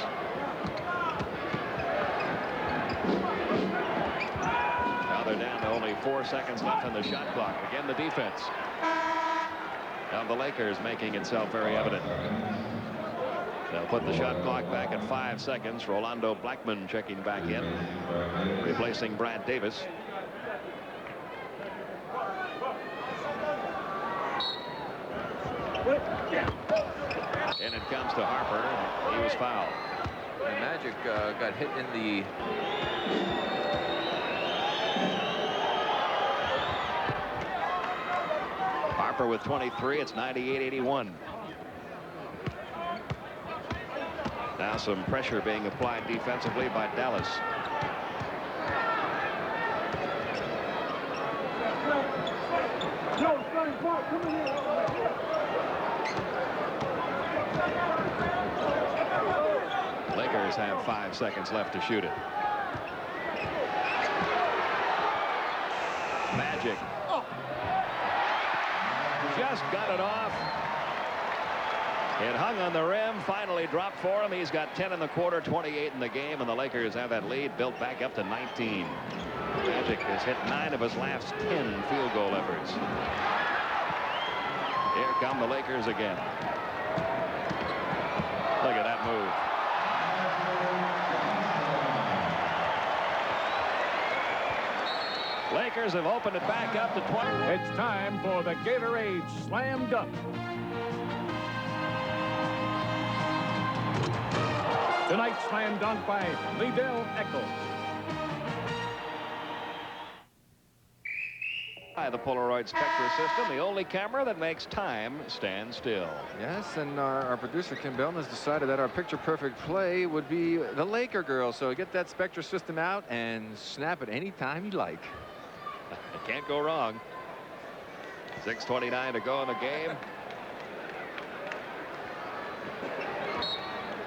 Now they're down to only 4 seconds left on the shot clock. Again, the defense of the Lakers making itself very evident. They'll put the shot clock back at 5 seconds. Rolando Blackman checking back in, replacing Brad Davis. And it comes to Harper. He was fouled. And Magic got hit in the Harper with 23. It's 98-81. Now some pressure being applied defensively by Dallas. Lakers have 5 seconds left to shoot it. Magic just got it off. It hung on the rim, finally dropped for him. He's got 10 in the quarter, 28 in the game, and the Lakers have that lead built back up to 19. Magic has hit 9 of his last 10 field goal efforts. Here come the Lakers again. Look at that move. Lakers have opened it back up to 20. It's time for the Gatorade Slam Dunk. Tonight's slam dunk by Liddell Echo. The Polaroid Spectra system, the only camera that makes time stand still. Yes, and our producer Kim Belton has decided that our picture-perfect play would be the Laker girl. So get that Spectra system out and snap it anytime you like. Can't go wrong. 6:29 to go in the game.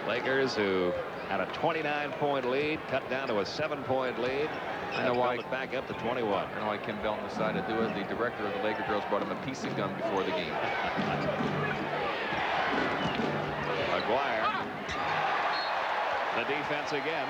Lakers, who had a 29-point lead, cut down to a 7-point lead. I know why it back up to 21. I know why Kim Belton decided to do it. The director of the Laker girls brought him a piece of gum before the game. Maguire. The defense again.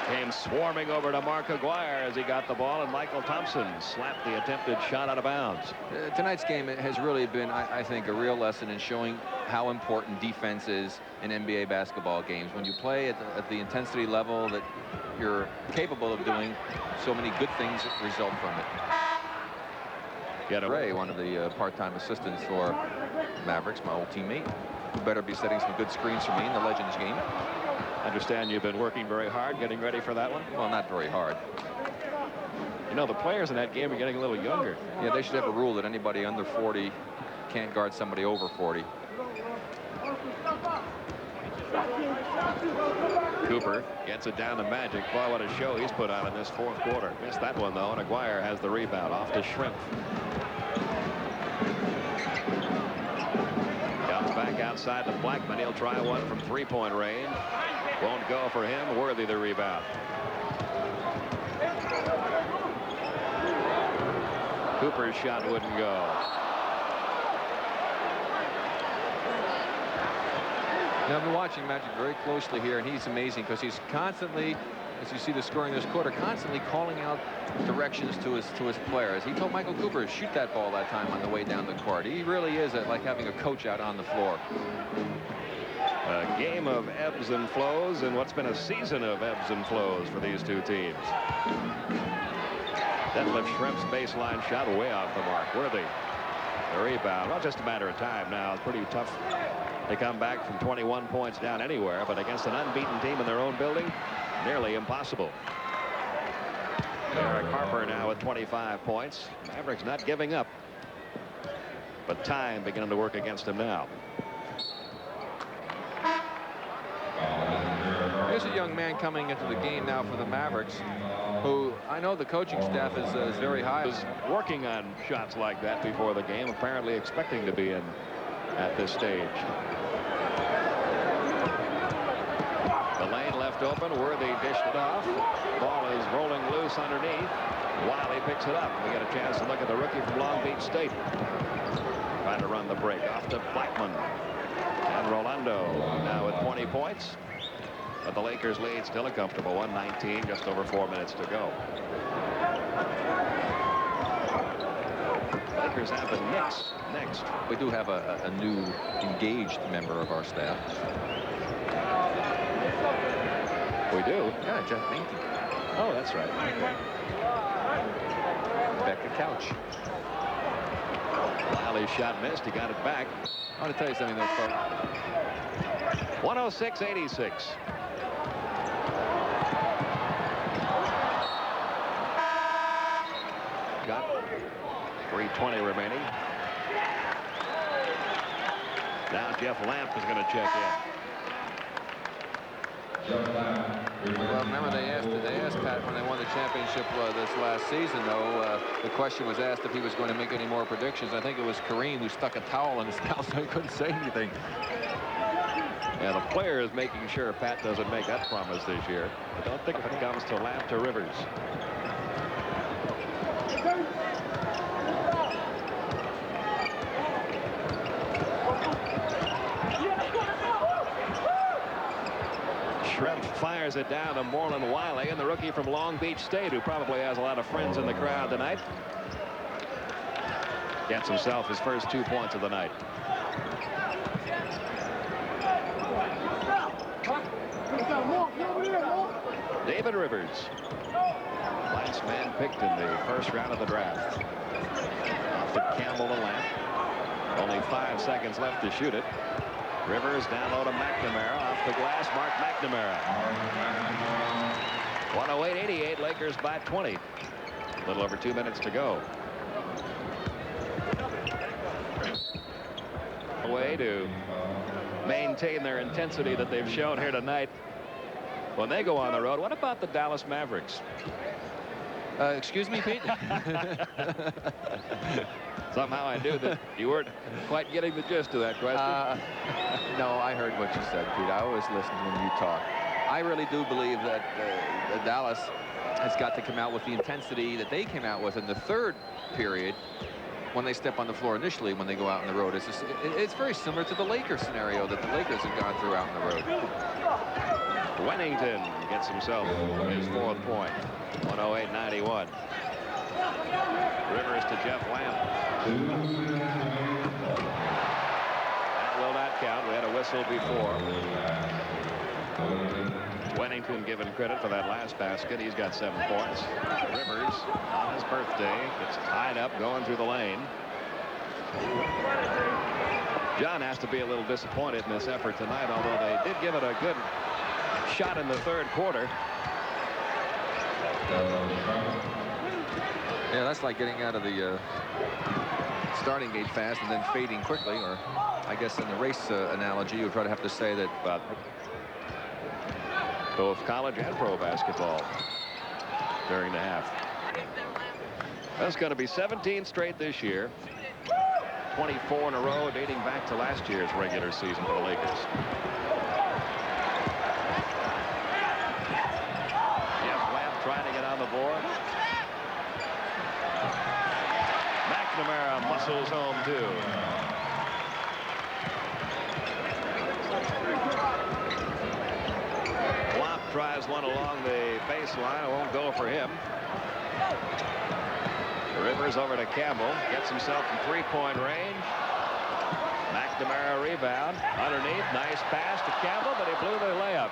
Came swarming over to Mark Aguirre as he got the ball, and Michael Thompson slapped the attempted shot out of bounds. Tonight's game has really been, I think, a real lesson in showing how important defense is in NBA basketball games. When you play at the intensity level that you're capable of doing, so many good things result from it. Ray, one of the part-time assistants for Mavericks, my old teammate, who better be setting some good screens for me in the Legends game. Understand you've been working very hard getting ready for that one? Well, not very hard. You know, the players in that game are getting a little younger. Yeah, they should have a rule that anybody under 40 can't guard somebody over 40. Cooper gets it down to Magic. Boy, what a show he's put on in this fourth quarter. Missed that one, though, and Aguirre has the rebound off to Shrimp. Comes back outside to Blackman. He'll try one from three-point range. Won't go for him. Worthy the rebound. Cooper's shot wouldn't go. Now, I've been watching Magic very closely here, and he's amazing because he's constantly, as you see the scoring this quarter, constantly calling out directions to his players. He told Michael Cooper to shoot that ball that time on the way down the court. He really is like having a coach out on the floor. A game of ebbs and flows, and what's been a season of ebbs and flows for these two teams. Detlef Shrimp's baseline shot way off the mark. Worthy the rebound. Well, just a matter of time now. It's pretty tough. They come back from 21 points down anywhere, but against an unbeaten team in their own building, nearly impossible. Eric Harper now with 25 points. Mavericks not giving up, but time beginning to work against him now. Here's a young man coming into the game now for the Mavericks, who I know the coaching staff is very high. Was working on shots like that before the game, apparently expecting to be in at this stage. The lane left open. Worthy dished it off. Ball is rolling loose underneath. Wiley picks it up. We get a chance to look at the rookie from Long Beach State. Trying to run the break off to Blackman. And Rolando now with 20 points. But the Lakers lead still a comfortable 119, just over 4 minutes to go. Lakers have the Knicks next. We do have a new engaged member of our staff. We do? Yeah, Jeff Minky. Oh, that's right. Okay. Becca Couch. Wiley's shot missed. He got it back. I want to tell you something, though, folks. 106-86. Got 3:20 remaining. Now Jeff Lamp is going to check in. Well, remember they asked Pat when they won the championship this last season, though, the question was asked if he was going to make any more predictions. I think it was Kareem who stuck a towel in his mouth so he couldn't say anything. Yeah, the player is making sure Pat doesn't make that promise this year. But don't think if it comes to Lamp to Rivers. Shrimp fires it down to Moreland Wiley, and the rookie from Long Beach State, who probably has a lot of friends in the crowd tonight, gets himself his first 2 points of the night. David Rivers, last man picked in the first round of the draft. Off to Campbell to Lamp. Only 5 seconds left to shoot it. Rivers down low to McNamara. Off the glass, Mark McNamara. 108-88, Lakers by 20. A little over 2 minutes to go. A way to maintain their intensity that they've shown here tonight when they go on the road. What about the Dallas Mavericks? Excuse me, Pete? Somehow I knew that you weren't quite getting the gist of that question. No, I heard what you said, Pete. I always listen when you talk. I really do believe that Dallas has got to come out with the intensity that they came out with in the third period when they step on the floor initially when they go out on the road. It's very similar to the Lakers scenario that the Lakers have gone through out on the road. Wennington gets himself his 4th point. 108-91. Rivers to Jeff Lamp. That will not count. We had a whistle before. Wennington given credit for that last basket. He's got 7 points. Rivers on his birthday gets tied up going through the lane. John has to be a little disappointed in this effort tonight, although they did give it a good shot in the third quarter. Yeah, that's like getting out of the starting gate fast and then fading quickly, or I guess in the race analogy, you would probably have to say that. But both college and pro basketball during the half. That's going to be 17 straight this year. 24 in a row dating back to last year's regular season for the Lakers. Jeff Lamp trying to get on the board. McNamara muscles home too. Lamp tries one along the baseline. It won't go for him. Rivers over to Campbell, gets himself in three-point range. McNamara rebound underneath, nice pass to Campbell, but he blew the layup.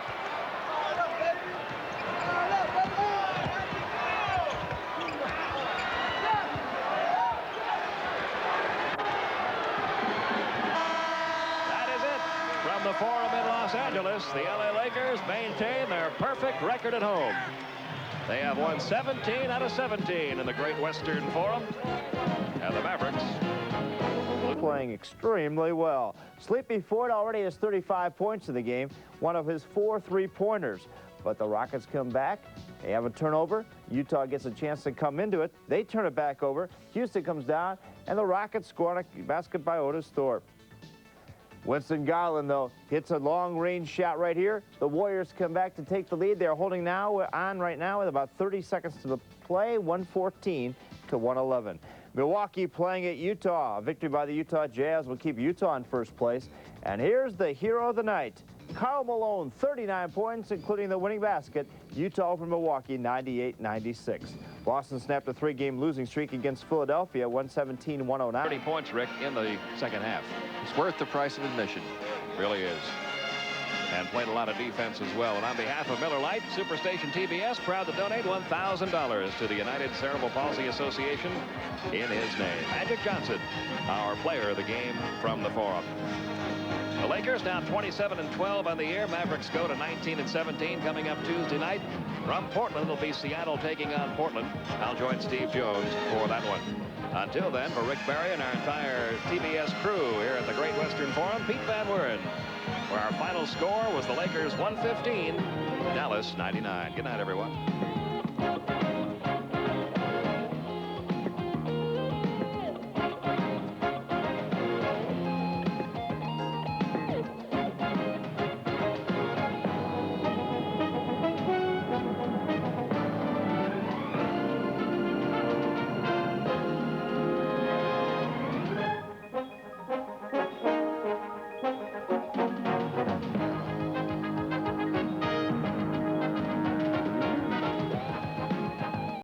That is it from the Forum in Los Angeles. The LA Lakers maintain their perfect record at home. They have won 17 out of 17 in the Great Western Forum, and the Mavericks playing extremely well. Sleepy Ford already has 35 points in the game, one of his 4 3-pointers. But the Rockets come back. They have a turnover. Utah gets a chance to come into it. They turn it back over. Houston comes down, and the Rockets score on a basket by Otis Thorpe. Winston Garland, though, hits a long-range shot right here. The Warriors come back to take the lead. They're holding right now with about 30 seconds to the play, 114 to 111. Milwaukee playing at Utah. A victory by the Utah Jazz will keep Utah in first place. And here's the hero of the night. Karl Malone, 39 points, including the winning basket. Utah over Milwaukee, 98-96. Boston snapped a 3-game losing streak against Philadelphia, 117-109. 30 points, Rick, in the second half. It's worth the price of admission. Really is. And played a lot of defense as well. And on behalf of Miller Lite, Superstation TBS, proud to donate $1,000 to the United Cerebral Palsy Association in his name. Magic Johnson, our player of the game from the Forum. The Lakers now 27-12 on the year. Mavericks go to 19-17 coming up Tuesday night. From Portland, it'll be Seattle taking on Portland. I'll join Steve Jones for that one. Until then, for Rick Barry and our entire TBS crew here at the Great Western Forum, Pete Van Weren, where our final score was the Lakers 115, Dallas 99. Good night, everyone.